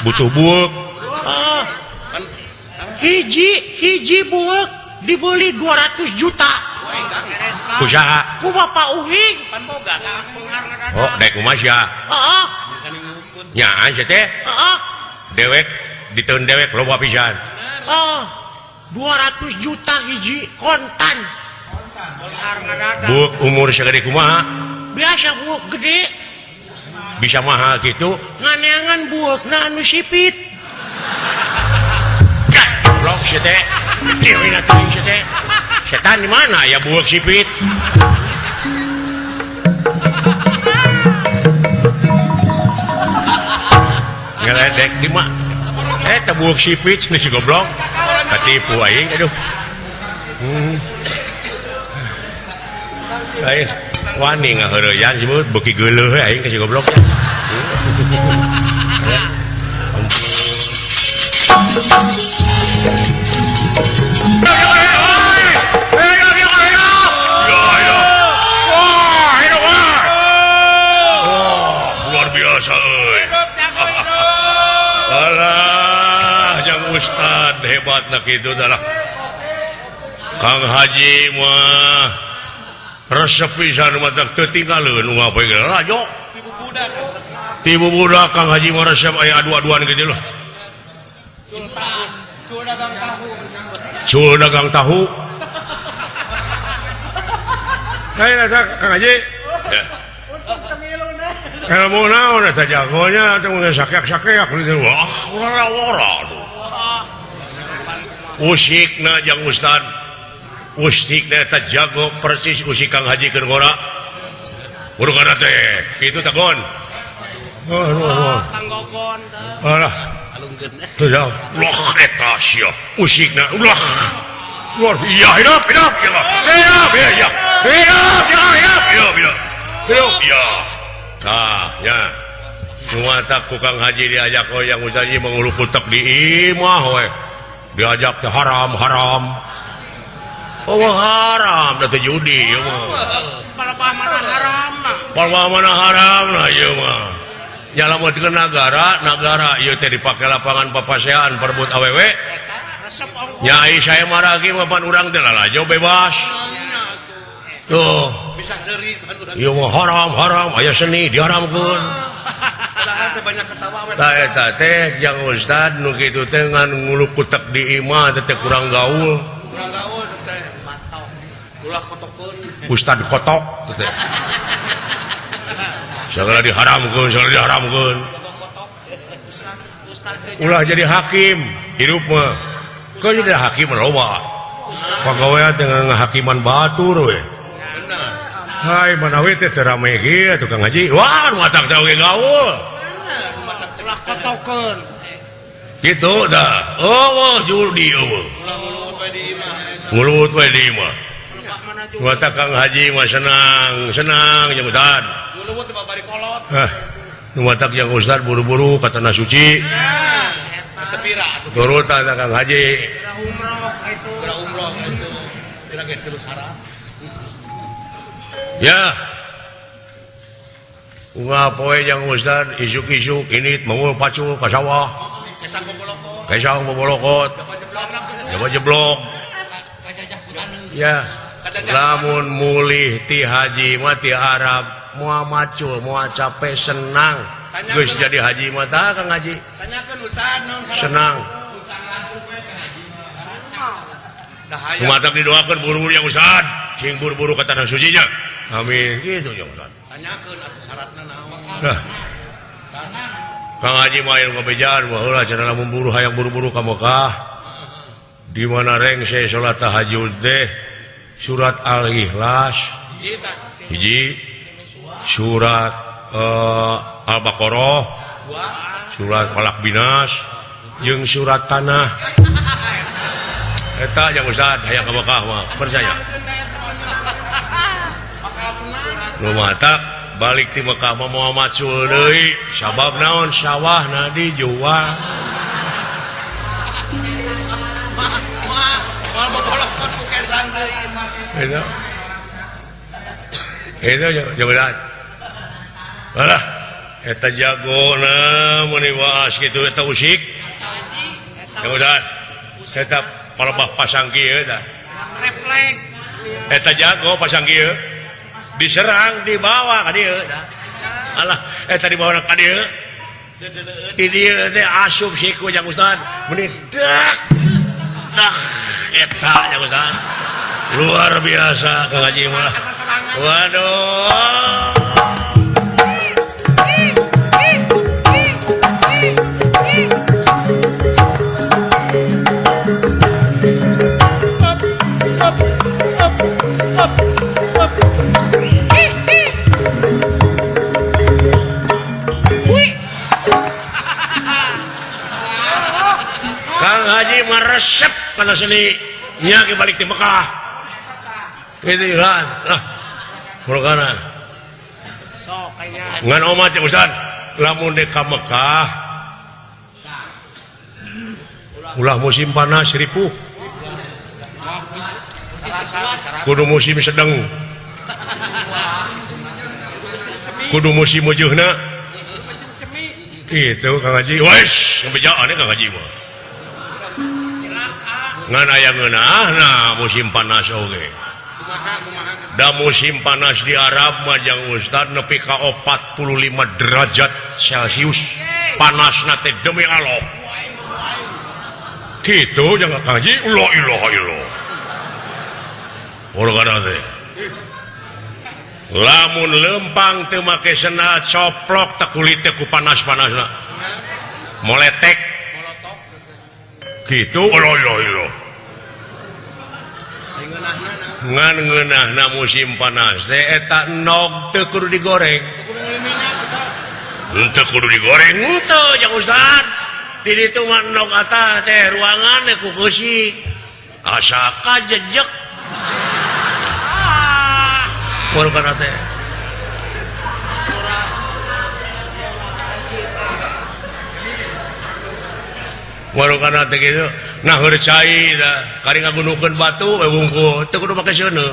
Speaker 1: Butuh buuk. Heeh. Hiji buuk dibeli 200 juta. Kusaha? Ku Bapak Uing. Oh, dek kumaha sia? Heeh. Nya sia teh? Heeh. Dewek diteun dewek loba pisan. 200 juta hiji kontan. Buuk umur sagede kumaha? Biasa buuk gede. Bisa mahal gitu? Nganeangan buukna anu sipit. Blok sia teh. Deui na teuing sia teh. Setan di mana ya buuk sipit? Ngeledek di mah. Teh buuk sipit cenah si goblok. Katipu aing aduh. Aing wani ngaheureuyan sebut beuki geuleuh we aing ka si goblok. Luar biasa euy. Alah, jang Ustad hebatna kitu adalah Kang Haji mah resep pisan mah teu tinggalkeun nu ngapoe ge rajo. Tibu budak Kang Haji mah resep aya adu-aduan kitu loh. Cul dagang tahu. Saya Kang Haji. Ilmu naon eta jagonya teh mun sakyak-sakyak gitu. Wah, ora tuh. usikna jeung Ustad ustikna eta jago persis usik Kang Haji keur ngora urugana teh itu tagon
Speaker 3: Kang Gogon teh
Speaker 1: alah tuh loh eta sia usikna ulah luar iya hidup ya tah ya nuatak ku Kang Haji diajak yang Ustazi mengulu kutek di imah we diajak teh haram oh haram da teh judi ieu mah
Speaker 3: palapah mana haram mah
Speaker 1: palapah mana haram nah ieu mah nyalametkeun negara ieu teh dipake lapangan papasean perebut awewe
Speaker 3: resep ongkos
Speaker 1: nyai saya maragi mah pan urang teh lalajo bebas tuh
Speaker 3: bisa seuri kan urang
Speaker 1: ieu mah haram aya seni diharamkeun
Speaker 3: padahal teh banyak ketawa we
Speaker 1: tah eta teh jang Ustad nu kitu teh ngan ngulu kutek di imah teh kurang gaul
Speaker 3: urang gaul teh matok ulah kotokeun
Speaker 1: Ustad kotok teh segala diharamkeun
Speaker 3: Ustaz
Speaker 1: ulah jadi hakim hidup mah kau jadi hakim loba pagawean teh ngahakiman batur we
Speaker 3: bener
Speaker 1: hai manawi teh teu rame kieu tukang haji wah nu matak teh oge gaul
Speaker 3: ulah kotokeun
Speaker 1: gitu dah oh judi eueuh
Speaker 3: ulah mulut we di imah
Speaker 1: mulut we di imah
Speaker 3: palapah mana juga
Speaker 1: nuatak Kang Haji mah senang jeung Ustad
Speaker 3: mulut teh bari kolot
Speaker 1: nuatak jeung Ustad buru-buru ka tanah suci
Speaker 3: tepira atuh
Speaker 1: turut ada Kang Haji
Speaker 3: udah umroh itu kira ge tilu syarat
Speaker 1: ya unggah poe yang Ustad isuk-isuk ini mangul pacul ka sawah
Speaker 3: kesang
Speaker 1: bobolokot coba jeblok ya lamun mulih ti haji mah ti Arab moal macul moal capek senang geus jadi haji mah tah Kang Haji
Speaker 3: tanyakeun Ustaz naon
Speaker 1: senang
Speaker 3: dah hayang
Speaker 1: umatak didoakeun buru-buru yang Ustad sing buru-buru ka tanah sucinya amin gitu ya Ustad
Speaker 3: tanyakeun atuh syaratna naon
Speaker 1: nah Kang Haji mah aya ngabejaan baheula cenah lamun buru hayang buru-buru ka Mekah di mana rengse salat tahajud teh surat Al-Ikhlas hiji surat Al-Baqarah surat Falaq Binas jeung surat Tanah eta yang Ustad hayang ka Mekah mah percaya nu matak balik ti Mekah mah moal macul deui sabab naon sawahna dijual itu jauh alah eta jagona meuni waas kitu eta usik jauh eta palebah pasang kieu tah
Speaker 3: refleks
Speaker 1: eta jago pasang kieu diserang dibawa ka dieu tah alah eta dibawa ka dieu ti dieu teh asup siku jang Ustad meuni dak eta jang Ustad luar biasa Kang Haji mah waduh Kang Haji mah resep kana seni nya ke balik di Mekah itu kan lah mulukana
Speaker 3: sok kayaknya
Speaker 1: ngan omat ya Ustad lamun di ka Mekah ulah musim panas ripuh kudu musim sedang kudu musim mujuhna gitu Kang Haji wes ngebejaan Kang Haji mah ngan aya ngeunahna musim panas oge da musim panas di Arab mah jang Ustad nepi ka 45 derajat Celcius panasna teh demi Allah kitu jang Kang Haji la ilaha illallah urang teh lamun lempang teu make sena coplok teh kulit teh ku panas-panasna moletek kitu la ilaha illallah ngan ngeunahna musim panas teh eta nog teu kudu digoreng. Teu kudu digoreng teu jeung Ustad. Di ditu mah nog atah teh ruangan ku keusi. Asa kajejek. Baru kana teh. Baru kana teh kitu. Nah heureui da kari ngagunukeun batu we wungkul teu kudu make seuneu.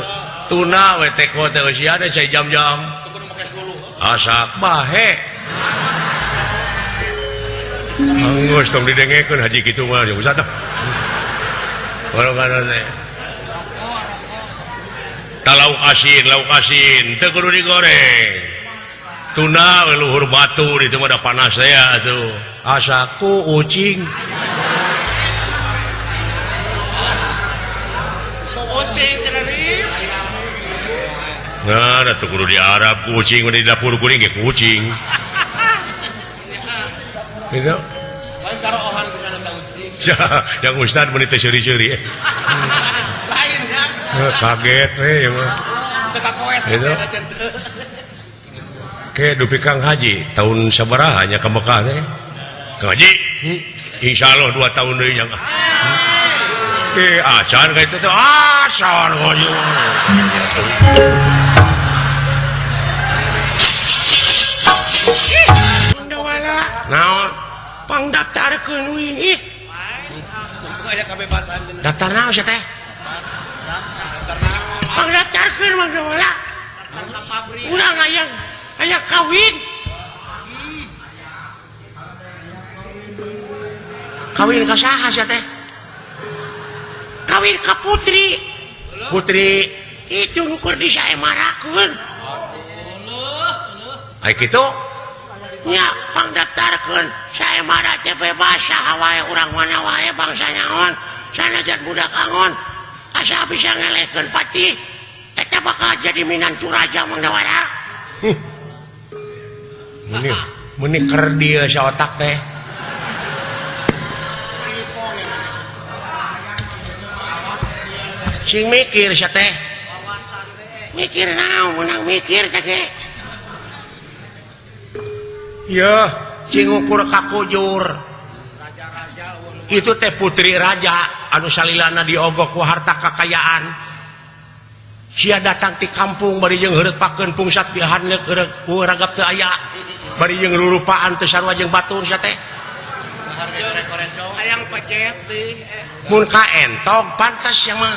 Speaker 1: Tuna we teko teh eusi ada cai jam-jam. Teu kudu make suluh. Asak bahe. Anggus tong didengekeun haji kitu mah jeung Ustad. Baru kana teh. Lauk asin teu kudu digoreng. Tuna we luhur batu di ditu mah da panas teh atuh. Asa ku ucing. Nah, tuh kudu di Arab kucing, di dapur kuning kayak kucing. Gitu. Lain karohan bukan ada kucing. Yang Ustad menit ceri-ceri. Lain ya. Kaget yang. Tekakoet. Gitu. Oke, dupi Kang Haji tahun sabaraha nya ka Mekah teh. Kang Haji, insyaallah 2 tahun deui nya. Oke, acan ka itu teh acan ngoyo. Naon pangdaftarkeun we aya kabebasan daftar naon sia teh pangdaftarkeun mah wala urang aya kawin ka saha sia teh kawin ka putri itu nukur disaemarakeun ai kitu nya pangdaftarkeun saemara teh bebas saha wae urang mana wae bangsa naon sanajan budak angon asa bisa ngelekeun pati eta bakal jadi minantu raja Mandawara. Meuni keur dieu saotak teh sing mikir sia teh mikir naon menang mikir teh ge. Ya, cing ukur kakujur. Itu teh putri raja anu salilana diogok ku harta kakayaan. Sia datang ti kampung bari jeung heureutpakeun pungsat pihanna ku ragap teu aya. Bari jeung rurupaan teu sarua jeung batur sia teh. Hayang pacet deui. Mun ka entog pantas sia mah.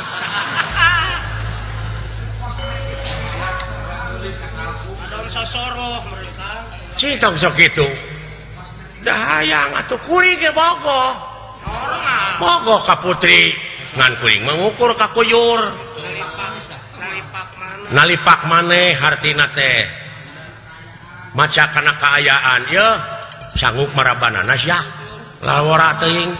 Speaker 1: Adon sosoroh mereka. Cintong sok itu dah hayang atuh kuring ge bogoh bogoh ka putri ngan kuring mengukur ka kuyur nalipak maneh hartina teh maca kana kaayaan ye sanggup marabanana sia lalawara teuing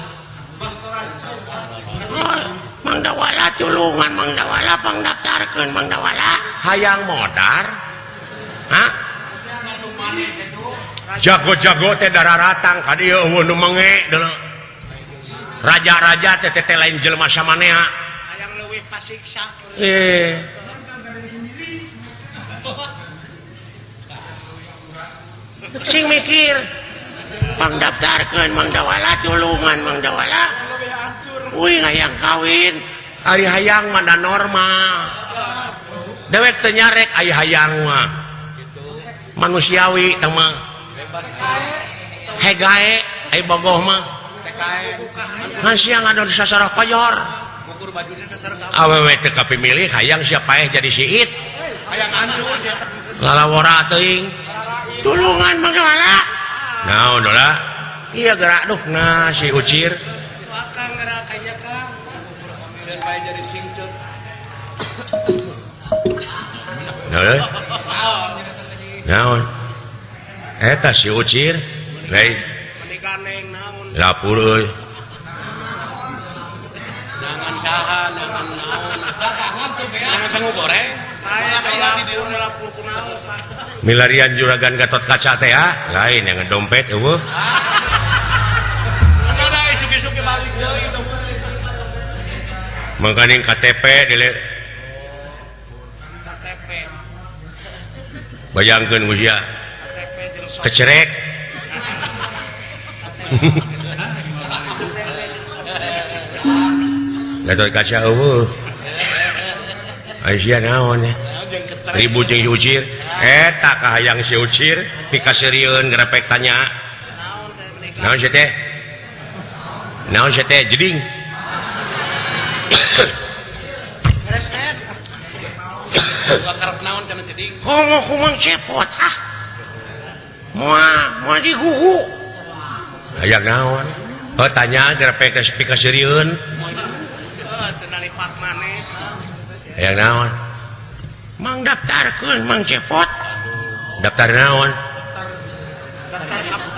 Speaker 1: Mandawala tulungan Mandawala pangdaftarkeun Mandawala hayang modar ha jago-jago teh dararatang ka dieu eueuh nu menge deuleu raja-raja teh teh lain jelema samanea hayang leuwih pasiksa sing mikir pangdaftarkeun Mandawala tulungan Mandawala uing hayang kawin ari hayang mah da normal dewek teu nyarek ai hayang mah manusiawi teh mah hegae ai bogoh mah hasiang ada sasara koyor ngukur bajuna sasara awewe teu kapimilih hayang sia paeh jadi siit hayang hancur sia lalawara teuing tulungan Mandawala naon dola ieu gerak duh nah si ucir akang gerak kanya Kang sieun paeh jadi cingceuk naon eta si ucir lain meniganeng naon lapur euy jangan saha jangan naon jangan sangu goreng aya di dieu lapur kunaon milarian juragan Gatot Kaca teh lain yang dompet eueuh ada suki-suki balik deui mangkaning KTP dile bayangkeun usia kecerek Gatot kaca eueuh Aisyah naon ya ribut jeung ucir eta kahayang si ucir pikasirieun grepek tanya naon si teh jeding ngomong kumang cepot moal digugu hayang naon tanya grepek pikasirieun hayang naon mang daftarkeun mang cepot daftar naon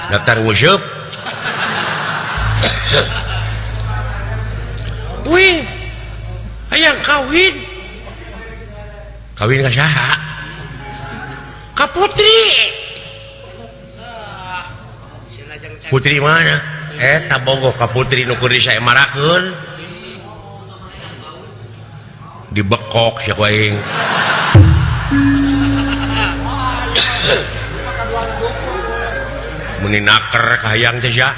Speaker 1: daftar wujub wih hayang kawin ka saha ka putri mana eta bogoh ka putri nu keur disaemarakeun dibekok sia ku aing muni naker kahayang teh sia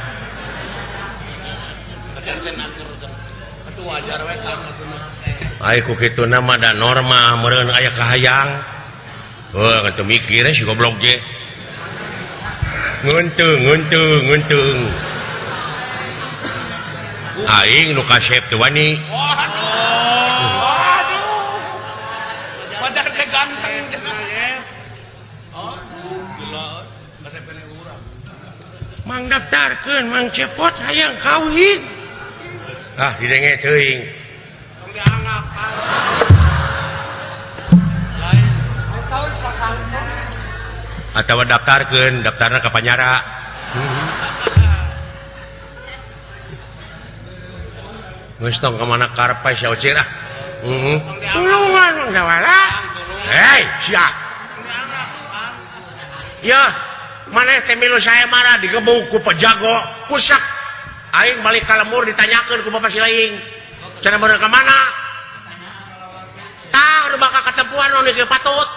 Speaker 1: ai ku kituna mah da norma meureun aya kahayang ngeunteu mikir si goblok ge nguntung aing nu kasep teu wani mang daftarkeun mang cepot hayang kawin didenge teuing atawa daftarkeun daftarna ka Panyara geus tong ka mana karep sia ucir tulungan mah gawala hei sia ya maneh teh milu saya marah digebuk ku pejago kusak aing balik ka lembur ditanyakeun ku bapak si laing cenah bener ka mana tah nu bakal katempuan nu geus patut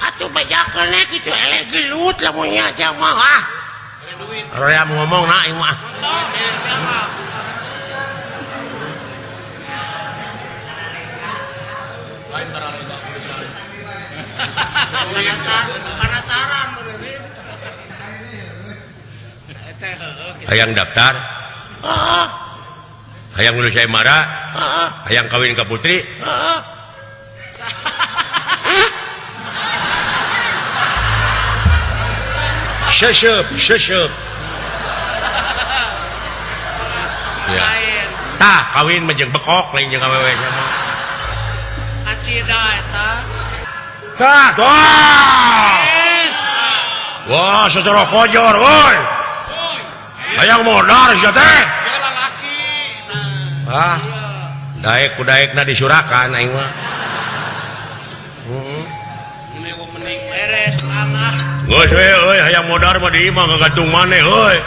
Speaker 1: atuh bejakeun nek kitu eleh gelut lamun nya jamaah roya ngomong na aing mah penasaran hayang daftar hayang lulus saya marah hayang kawin ka putri sesep ya tah kawin mah jeung bekok lain jeung awewe acida eta tah wah secara kojor woi hayang modar sia teh daek ku daekna disurakan aing mah beres amah geus we euy hayang modar mah di imah ngagantung maneh euy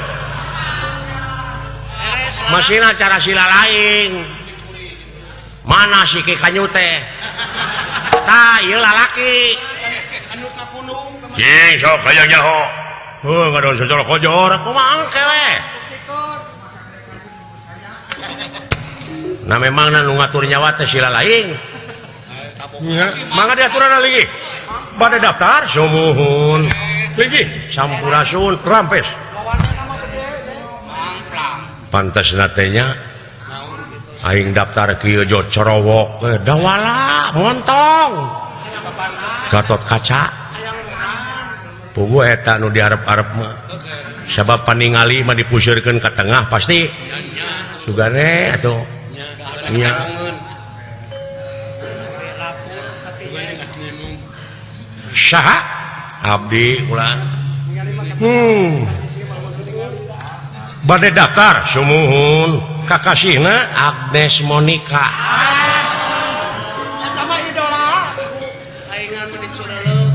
Speaker 1: masina cara sila laing mana si ki kanyu teh tah ieu lalaki kanyutna punung jeung sok hayang nyaho ngadon secara kojor kumaha kewe nah memang nu ngatur nyawa teh sila laing mangga diaturan lagi bade daftar sumuhun lagi sampurasun rampes pantasna teh nya aing daftar kieu jo corowok dawala montong Gatot Kaca puguh eta nu diarep-arep mah sabab paningali mah dipusirkeun ka tengah pasti sugane atuh nya saha abdi ulang bade daftar sumuhun kakasihna Agnes Monica eta mah idola aingan mah dicureuleuk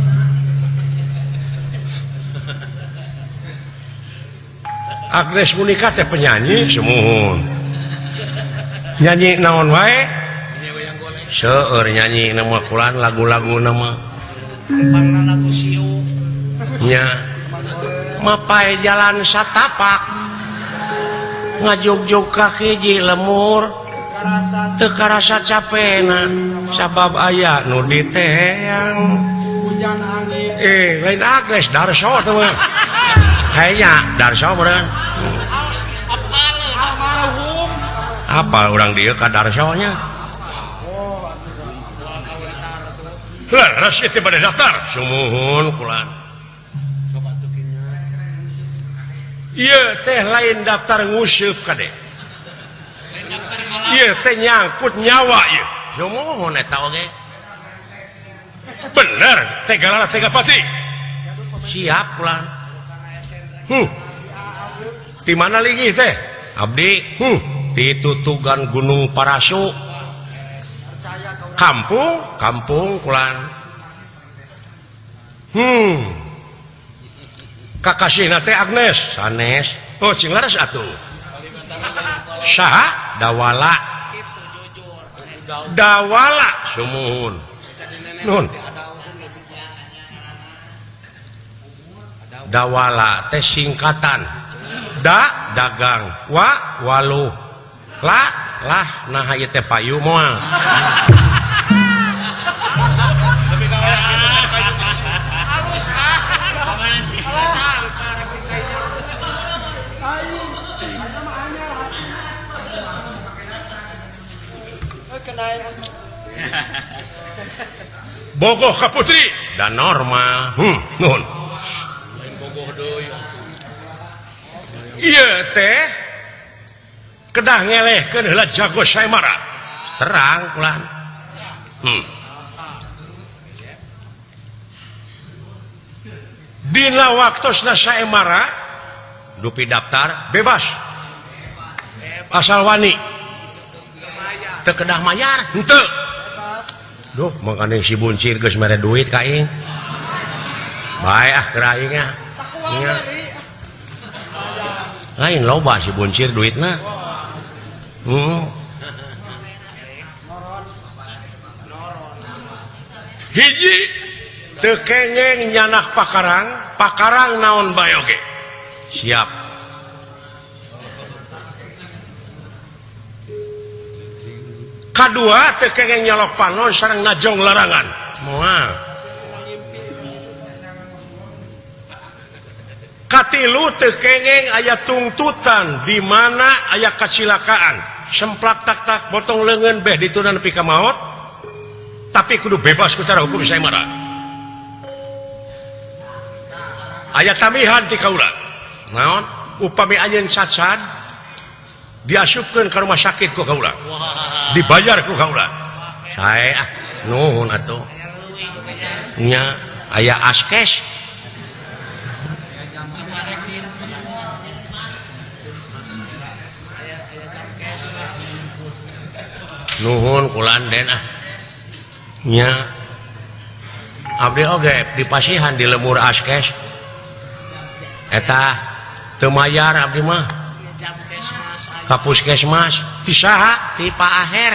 Speaker 1: Agnes Monica teh penyanyi sumuhun nyanyi naon wae seueur nyanyi nama kulan lagu-lagu nama nya mapai jalan satapak ngajuk-juk kaki hiji lemur teu karasa capena sabab aya nu diteang lain Agnes Darso tuh mah kayaknya Darso beneran apa orang dia ka Darso nya leres itu pada daftar sumuhun kulan iya teh lain daftar nguseup kade iya teh nyangkut nyawa ieu sumuhun eta oge bener teh galana tega pati siap kulan di mana lagi teh abdi di Tutugan Gunung Parasu kampung kulan kakasihna teh Agnes sanes oh cing laras atuh saha dawala sumuhun nun dawala teh singkatan dagang waluh lah nah ieu teh payu moal bogoh ka putri dan normal nuhun iya teh kedah ngelehkeun heula jago saemara terang kulan dina waktosna saemara dupi daftar bebas asal wani teu kedah mayar henteu duh makanya si buncir geus mere duit ka aing bae keur aing nya lain loba si buncir duitna hiji teu kengeng nyanah pakarang naon bae oge siap kadua teu kengeng nyolok panon sareng najong larangan moal katilu teu kengeng aya tungtutan di mana aya kacilakaan semplak tak potong leungeun beh ditunan nepi ka maot tapi kudu bebas ku cara hukum saemara aya tamihan ti kaula naon upami anjeun cacat diasupkeun ka rumah sakit ku kaula dibayar ku kaula sae nuhun atuh nya aya askes nuhun kulan den nya abdi oge dipasihan di lemur askes eta teu mayar abdi mah ka puskesmas pisaha ti Pak Aher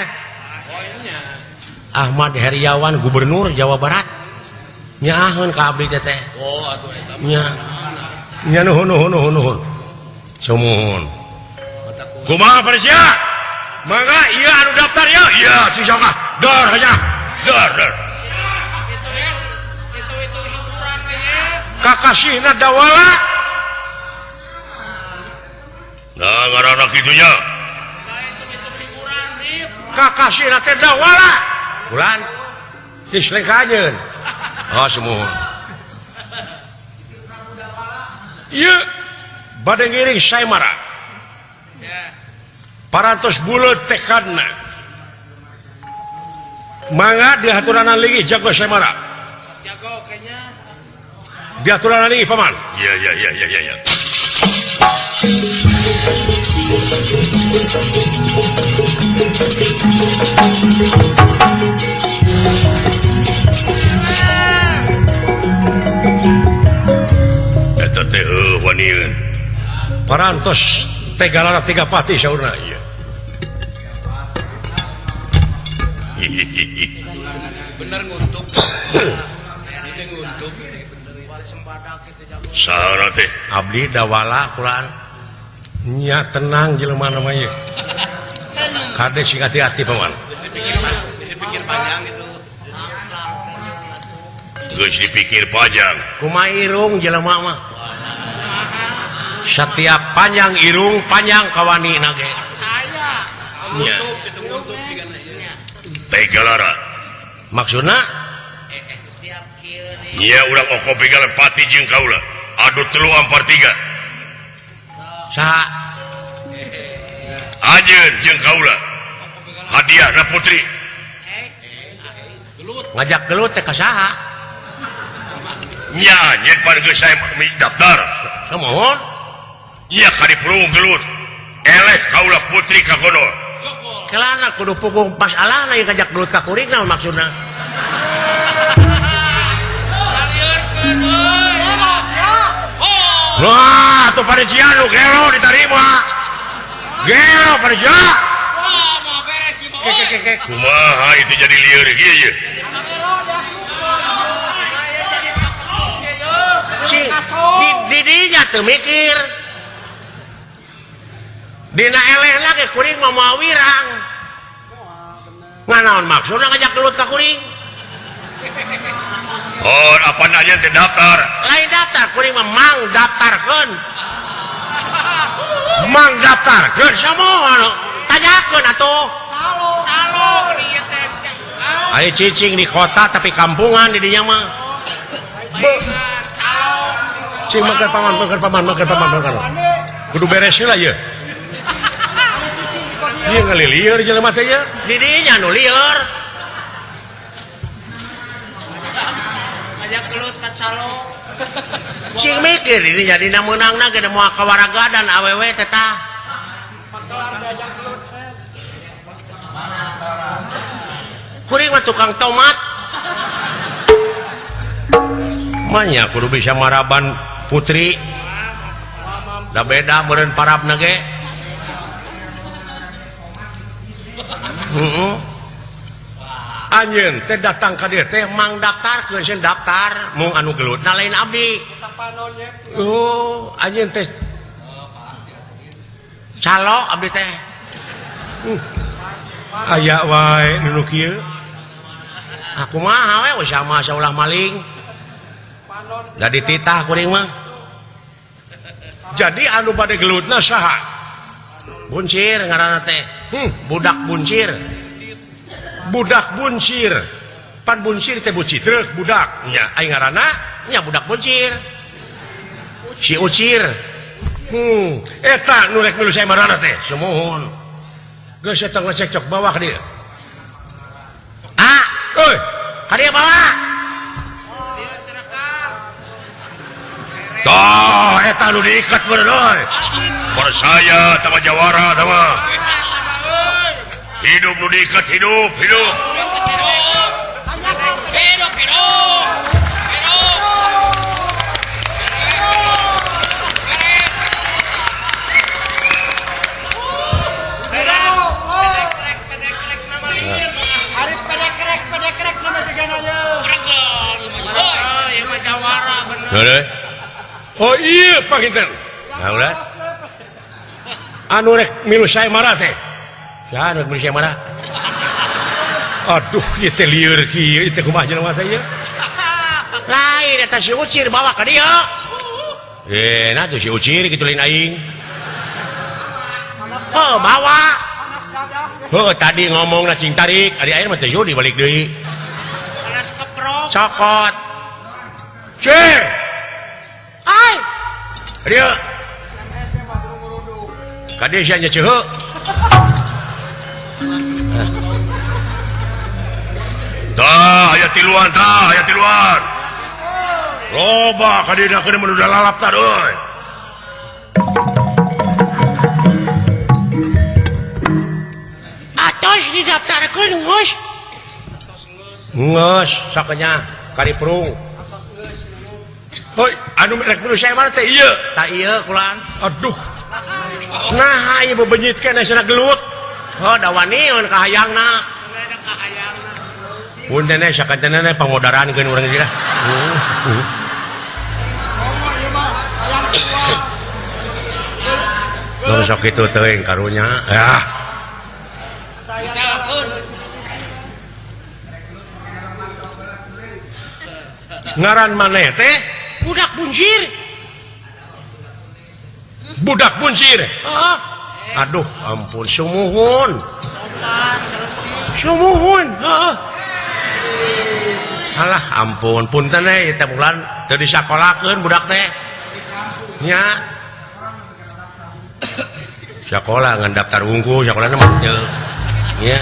Speaker 1: Ahmad Heriawan Gubernur Jawa Barat nyaaheun ka abdi teh nya nuhun sumuhun kumaha persia mangga iya anu daftar ya iya si sangka dar aja dar itu hiburan kakasihna dawala nah ngaranna kitunya kakasihna teh dawala bulan geus lekajeun oh semua ieu bade ngiring saemara parantos buleut tekadna mangga diaturanan lagi jago saemara jago kayaknya diaturanan lagi paman iya eta teh wanieun parantos tegalana tiga pati saurna ieu bener nguntuk saha teh abdi dawala Quran nya tenang jelema namanya kade sing hati-hati paman
Speaker 3: Dipikir panjang gitu.
Speaker 1: geus dipikir panjang kumaha irung jelema mah setiap panjang irung panjang kawanina ge
Speaker 3: Saya.
Speaker 1: nya
Speaker 3: Itu nguntuk digana ieu.
Speaker 1: tega lara maksudna
Speaker 3: Setiap kieu
Speaker 1: nya urang oko begalan pati jeung kaula adu telu ampar tiga saha ajeun jeung kaula hadiahna putri ngajak gelut teh ka saha nya nyen pan geus saya daftar samohon nya ka dipulung gelut eleh kaula putri ka kono kelana kudu pukul masalahna yang ngajak gelut ka kuring naon maksudna wah tuh pada cianu gelo diterima gelo pada cianu kumaha itu jadi liar gitu didinya tuh mikir dina eleh lagi kuring mau wirang nganaon maksudnya ngajak gelut ka kuring oh apa nanya teh daftar lain daftar kuring mah mang daftarkeun mang daftarkeun samohon tanyakeun atuh
Speaker 3: calo ieu teh.
Speaker 1: aya cicing di kota tapi kampungan di dinya mah
Speaker 3: Calo.
Speaker 1: cing makan paman kudu beres heula ieu ieu ngalilieur jelema teh ya di dinya nu lieur
Speaker 3: Ngajak gelut ka calo.
Speaker 1: cing mikir ini jadi menangna ge moal kawaragadan awewe teh tah kuring mah tukang tomat manya kudu bisa maraban putri da beda meureun parabna ge anjeun teh datang ka dieu teh mang daftarkeun sieun daftar mung anu gelutna lain abdi oh anjeun teh calo abdi teh aya wae nu kieu aku mah we sama saulah maling da dititah kuring mah jadi anu bade gelutna saha buncir ngaranna teh budak buncir pan buncir teh bucitreuk budak nya aing ngaranna nya budak buncir si ucir eta nu rek milu saya marana teh samohon geus eta ngecek cok bawa ka dieu euy ka dieu bawa tah eta nu diikat bener euy percaya tama jawara tama hidup nu diikat hidup oh iya Pak Kinten nah udah anu rek milu saya marah teh ya anu milu saya marah aduh ieu teh lieur kieu teh kumaha jelema teh ieu lain eta si ucir bawa ka dieu nah tuh si ucir kitu lain aing bawa tadi ngomongna cing tarik ari ayeuna mah teh judi balik deui panas keprok cokot cing ai dia kade sia nya ceuheu tah aya tiluan loba kadina keun mun udah lalap tah euy atos didaftarkeun geus sakenya kali perung hoi anu rek milu saya mana teh ieu tah ieu kulan aduh nah ieu bebenyitkeun asa gelut oh dawaniun ka hayangna punten sakantena pangodaran geun urang ieu. Lalu sok itu teuing karunya. Ya. Ngaran maneh teh budak buncir. Budak buncir. Aduh, ampun sumuhun. Sumuhun. Alah, ampun punten teh bulan teu disakolakeun budak teh. Nya. Sekolah ngan daftar unggul sekolahna mah teu nya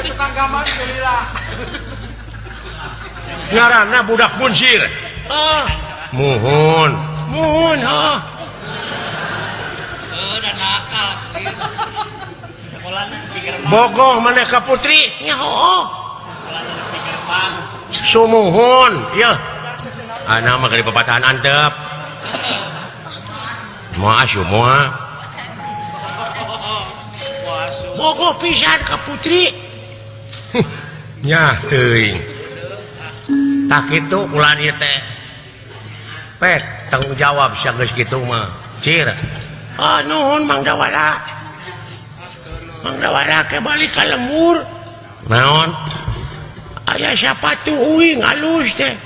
Speaker 1: tukang gambar lila ngaranna budak buncir muhun dan nakal bogoh maneh ka putri nya heuh sumuhun ya ana mah dari pepatahan antep moal asuh moal bogoh pisan ka putri nya teuing tak kitu ulah ieu teh pek tanggung jawab sia geus kitu mah cir nuhun Mang Dawala ke balik ka lembur naon aya sapatu uing alus teh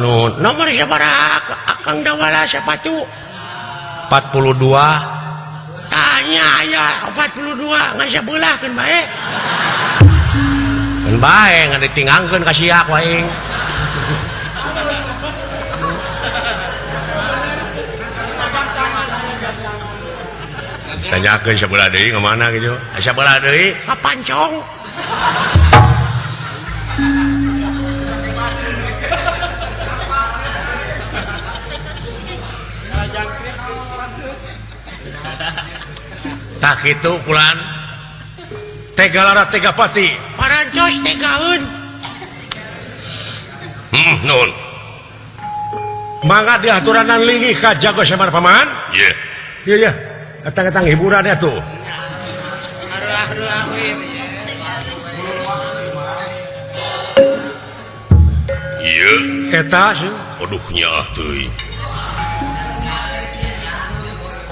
Speaker 1: nuhun nomor sabaraha Akang Dawala sepatu 42 tanya aya 42 ngan sabelah kan bae ngan ditingangkeun ka sia ku aing tanyakeun sabelah deui ngamana gitu sabelah deui ka Pancong tak itu pulan tega lara tega pati parancos tegaun nun mangga diaturanan linggih ka jago samar paman iya datang hiburan ya tuh iya eta sih aduhnya tuh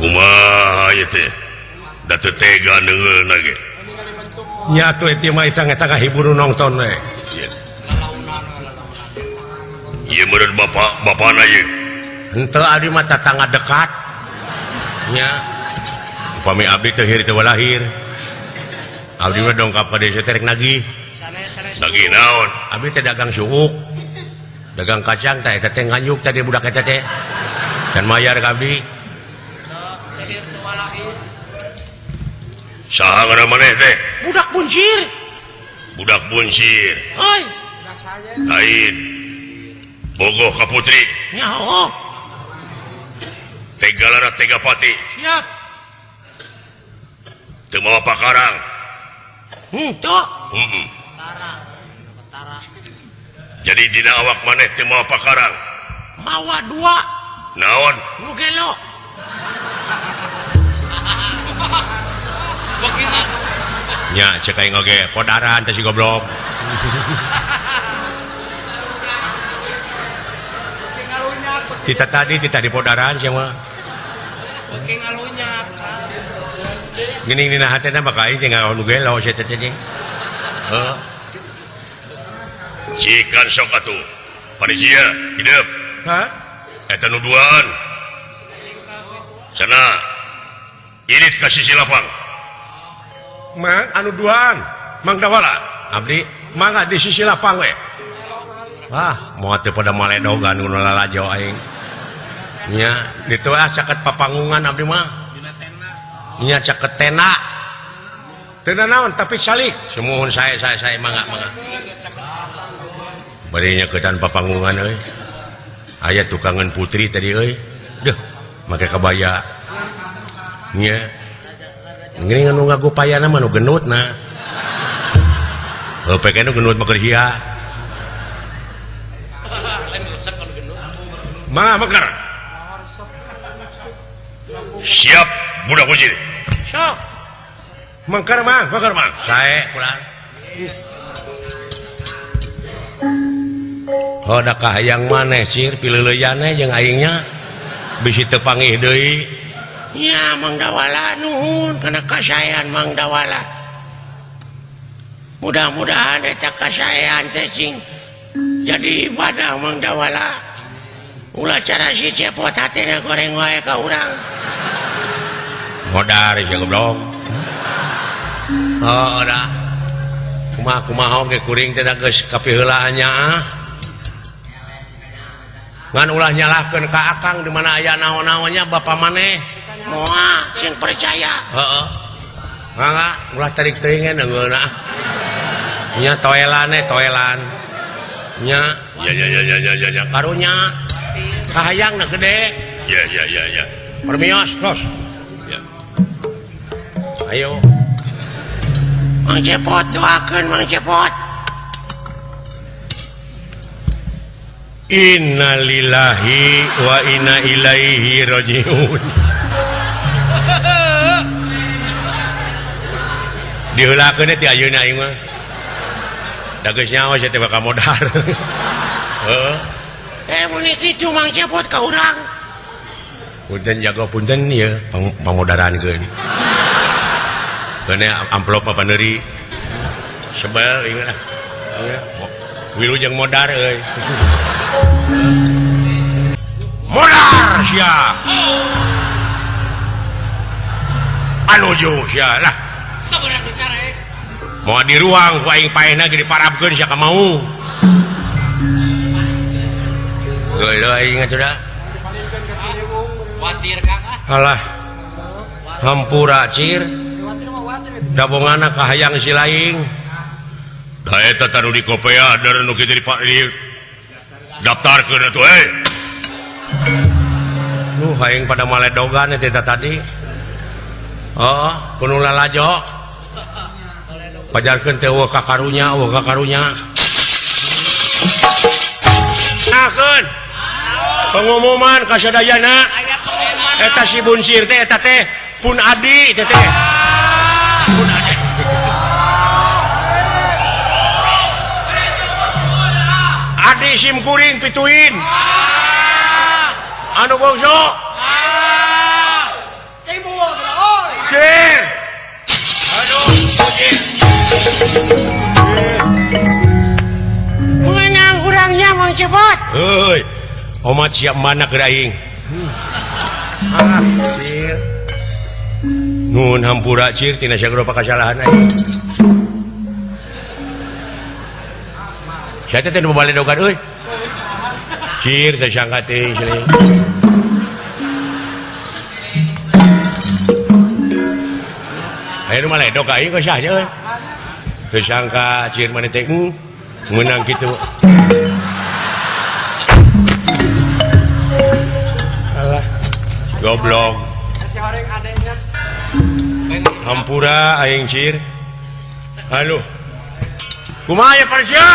Speaker 1: kumaha ieu teh da teu tega neungeun ge nya atuh ieu mah eta ngahibur nonton we ieu meureun bapana ieu henteu abdi mah tatangga dekat nya upami abdi teu hir teu walahir abdi mah dongkap ka desa terek nagih nagih naon abdi teh dagang suuk dagang kacang teh eta teh nganyuk teh budak eta teh dan mayar ka abdi saha ngaran maneh teh budak buncir oi lain bogoh ka putri nyaho tega lara tega pati siap teu mawa pakarang teu jadi dina awak maneh teu mawa pakarang mawa 2 naon nu gelo nya cek aing oge podaran teh si goblok kita tadi di podaran sia mah oke ngalunyak geuning dina hatena maka aing teh ngaon gelo sia teh teh cikan sok atuh panitia hidup eta nuduaan sana irit ka sisi lapang Mang anu duaan Mang Dawala abdi mangga di sisi lapang we moal teu pada maledogan nu lalajo aing nya ditu caket papangungan abdi mah nya caket tenda teu naon tapi salik semuhun saya mangga bari nyaketan papangungan euy aya tukangan putri tadi euy deuh make kabaya nya ngeuning anu ngagupayana mah nu genutna heupe ke nu genut mah keur sia mangga mekar siap budak buncir sok mangkar mang sae pulang oh da kahayang maneh sir pileuleuyana jeung aingnya bisi teu panggih deui nya Mang Dawala nuhun kana kasayan Mang Dawala mudah-mudahan eta kasayan teh cing jadi ibadah Mang Dawala ulah cara si cepot hatena goreng wae ka urang modar ya goblok oh dah kumaha ge kuring teh geus kapiheulaannya ngan ulah nyalahkeun ka akang di mana aya naon-naonnya bapa maneh moal sing percaya heeh mangga ulah tarik teuing neungeuna nya toelan nya ya karunya kahayangna gede ya permios terus ya ayo Mang Cepot doakeun Mang Cepot innalillahi wa inna ilaihi rajiun diheulakeun ti ayeuna aing mah da geus nyawa teh bakal modar heeh mun kitu Mang Cepot ka urang punten jaga punten ieu pangodarankeun keun amplop apa neuri sebel ingat wilujeng modar euy modar sia anuju sia lah mau di ruang ku aing paehna ge diparabkeun sia ka mau geuleuh aing atuh watir Kang alah hampura cir dabonganna kahayang si laing da eta tanu di kopea da nu kitu di daftarkeun atuh nu hayang pada maledogan eta tadi oh kudu lalajo pajarkeun teh eueuh kakarunya nakeun pengumuman ka sadayana eta si bunsir teh eta teh pun adi teh pun adi adi sim kuring pituin anu bongso Cir aduh menang kurangnya Mang Cepot heuy omat siap mana keur aing Cir nun hampura Cir tina sagoro pakasalahan aing saya teh nu baledogan euy Cir teh sangka teh sini ayo nu maledog aing ka sah euy teu sangka Cir maneh teh meunang kitu alah goblok hampura aing Cir aduh kumaha ya Parsya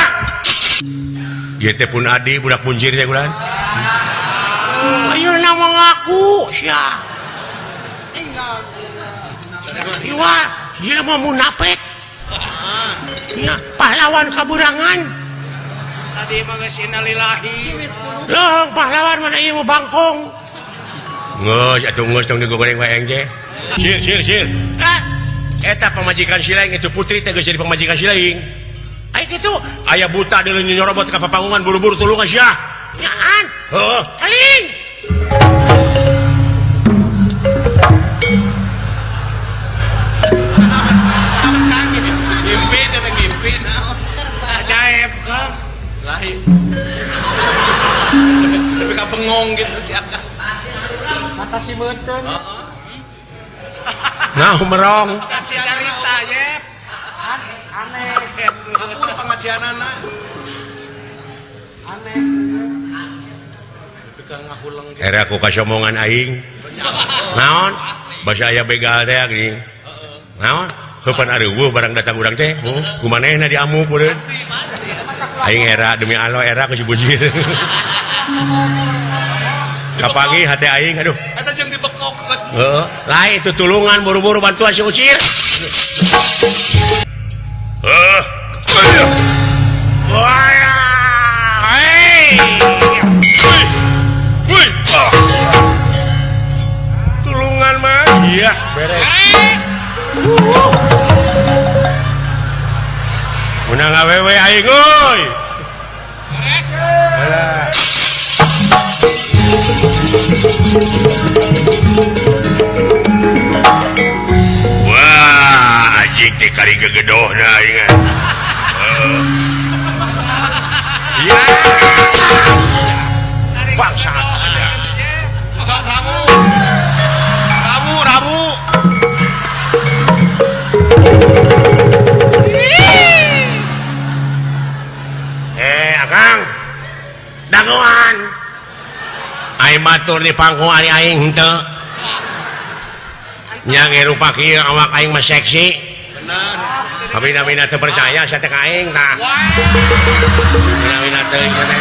Speaker 1: ieu teh pun adi budak buncir teh kulan ayeuna mah ngaku sia iwa ieu mah munafik ya pahlawan kaburangan tadi mah geus innalillahi leuh pahlawan mana ieu mah bangkong geus atuh geus tong digoreng wae engce Cir eta pamajikan si laing itu putri teh geus jadi pamajikan si laing aya kitu aya buta deuleu nyorobot ka papangungan buru-buru tulungan sia nyaan heuh aling mimpi ajaib Kang lain tapi ka bengong gitu si Aka mata si meuteun nah merong cerita ye aneh aku udah pengajianana aneh tapi ka ngahuleng gitu era aku kasih omongan aing naon basa aya begal teh gini naon heupan areueuh barang datang urang teh kumanehna diamu peureun aing era demi Allah era ku si bujir kapagi hate aing aduh eta jeung dibekok lain itu tulungan buru-buru bantuan si Ucir. Tulungan mah iya beres. Menang awewe aing euy. Wah, anjing teh kari gegedohna ingat. Ya. Bangsa.
Speaker 3: Rabu.
Speaker 1: Akang. Dagoan. Aing matur di pangku ari aing henteu. Nya rupa kieu awak aing mah seksi.
Speaker 3: Bener.
Speaker 1: Kabina-bina teu percaya saya teh ka aing tah. Kabina-bina teuing teh.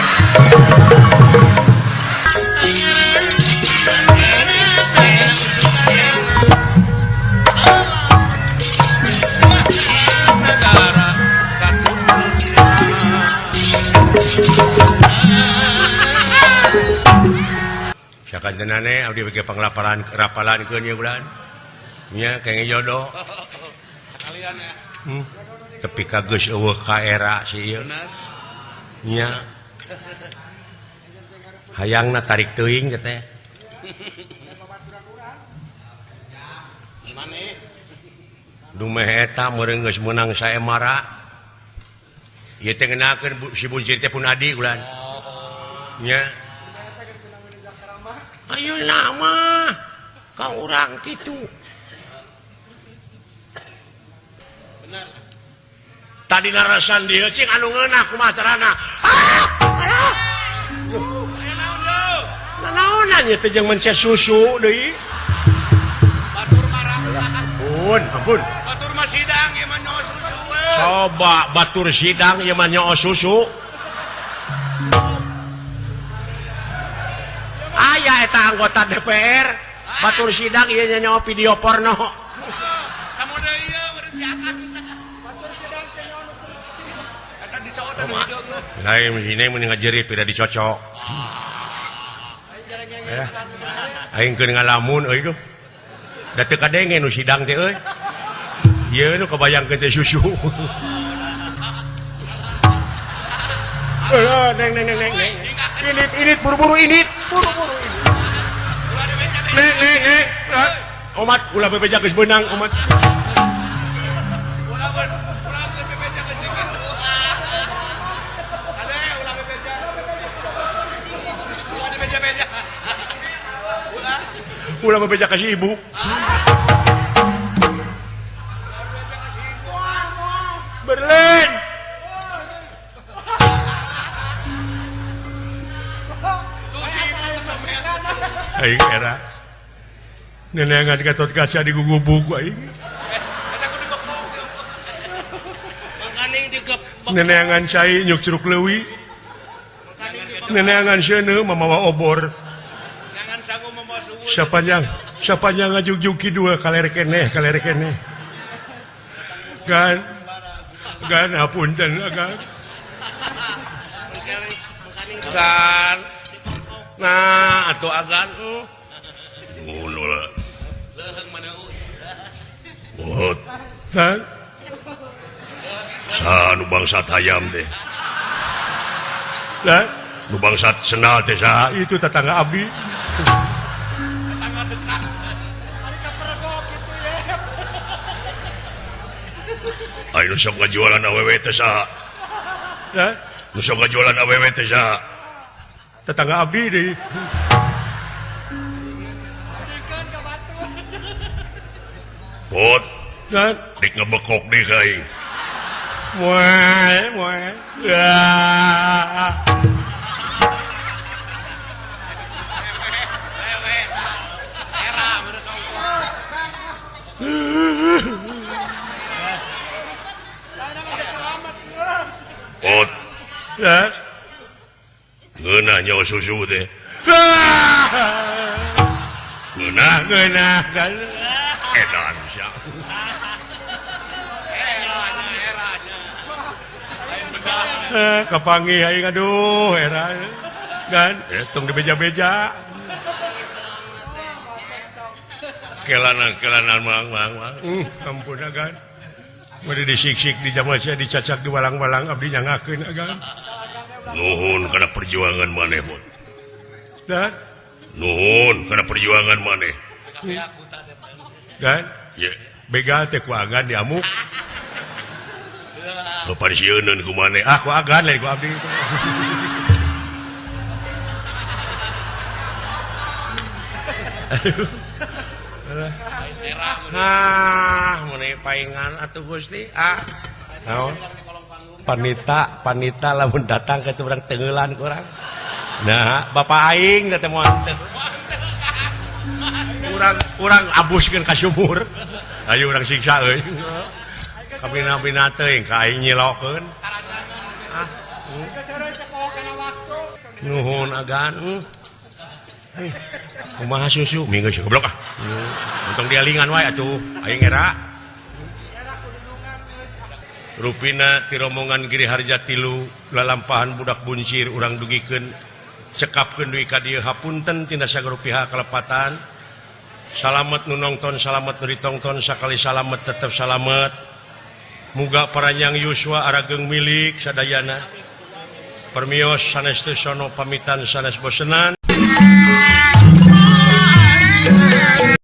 Speaker 1: Sakan tenane abdi bege panglaparan rapalan keun ieu bulan. Nya kenge jodoh.
Speaker 3: Sekalian ya.
Speaker 1: Tapi kageus eueuh ka era si ieu. Nya. Hayangna tarik teuing teh.
Speaker 3: Gimana?
Speaker 1: Dumeh eta meureun geus meunang saemara. Ieu teh ngeunakeun si buncit teh pun adi ulan. Nya. Ayo nama ka urang kitu.
Speaker 3: Bener.
Speaker 1: Tadi ngarasan dieu cing anu ngeunah kumaha carana. Alah.
Speaker 3: Aya naon deui?
Speaker 1: Nanaonan ieu teh jeung mencet susu deui.
Speaker 3: Batur marah.
Speaker 1: Ampun.
Speaker 3: Batur mah sidang ieu mah nyawa susu we.
Speaker 1: Coba batur sidang ieu mah nyaho susu. Aya eta anggota DPR batur sidang ieu nyaho video porno.
Speaker 3: Samuda ieu meureun si Akang. Batur sidang teh nyawa nu eta dicocok teh hideung.
Speaker 1: Lain sini mun ngajerit tidak dicocok. Ya. Aing keur ngalamun euy duh. Da teu kadenge nu sidang teh euy. Ieu nu kabayangkeun teh susu. Neng. Init buru-buru init. Buru-buru init. Neng. Omat ulah bebeja geus beunang omat.
Speaker 3: Ulah bebeja geus dikit. Ade ulah bebeja. Ulah bebeja.
Speaker 1: Ulah bebeja ka si ibu. Berlen. Aing era neneangan gatot kaca di gugubuk aing. Neneangan cai nyuk curug leuwih. Neneangan seuneu mamawa obor.
Speaker 3: Jangan sanggup membawa suhu.
Speaker 1: Siapanya ngajugjug kidul kaler keneh. Gan hapunten agan. Gan. Nah, atuh agan. Ngono lah.
Speaker 3: Leuheung mana
Speaker 1: Bot. Hah? Nu bangsat hayam teh. Lah, nu bangsat senal teh saha? Itu tetangga abdi.
Speaker 3: tetangga dekat. Ari kapergok kitu ya.
Speaker 1: Ayo sok ngajualan awewe teh saha? Hah? Nu sok ngajualan awewe teh saha? Tetangga abdi deui. Bot. Hah? Dik ngebekok deui ka aing. Moe.
Speaker 3: Era bener kau.
Speaker 1: Ot. Ya. Ngeunah nyawa susu teh. Geunah kan. Edan sia. Kapangi aing aduh era kan tong dibeja-beja. Kelanan mang. Ampun kan. Mari disik-sik di jamal sia dicacak di walang-walang abdi nyangakeun kan. Nuhun kana perjuangan maneh, Bot. Dan nuhun kana perjuangan maneh. Dan ya begal teh ku agan diamuk. Kepansieun ku maneh. Ku agan lain ku abdi. Muni paingan atuh Gusti. Naon? Panita lamun datang ke urang tengeulan kurang. Nah, Bapak aing da teh moal urang abuskeun ka sumur. Ayo urang siksa euy. Kabina-bina teuing ka aing nyilokeun. Nuhun agan. Kumaha susu minggu goblok ah. Untung dialingan wae atuh aing era. Rupina ti rombongan Giri Harja 3 lalampahan budak buncir urang dugikeun cekapkeun duwi ka dieu hapunten tina sagoro pihak kalepatan. Salamet nu nongton, salamet nu ditongton, sakali salamet tetep salamet. Muga paranjang yuswa arageung milik sadayana. Permios sanes teu sono pamitan sanes bosenan.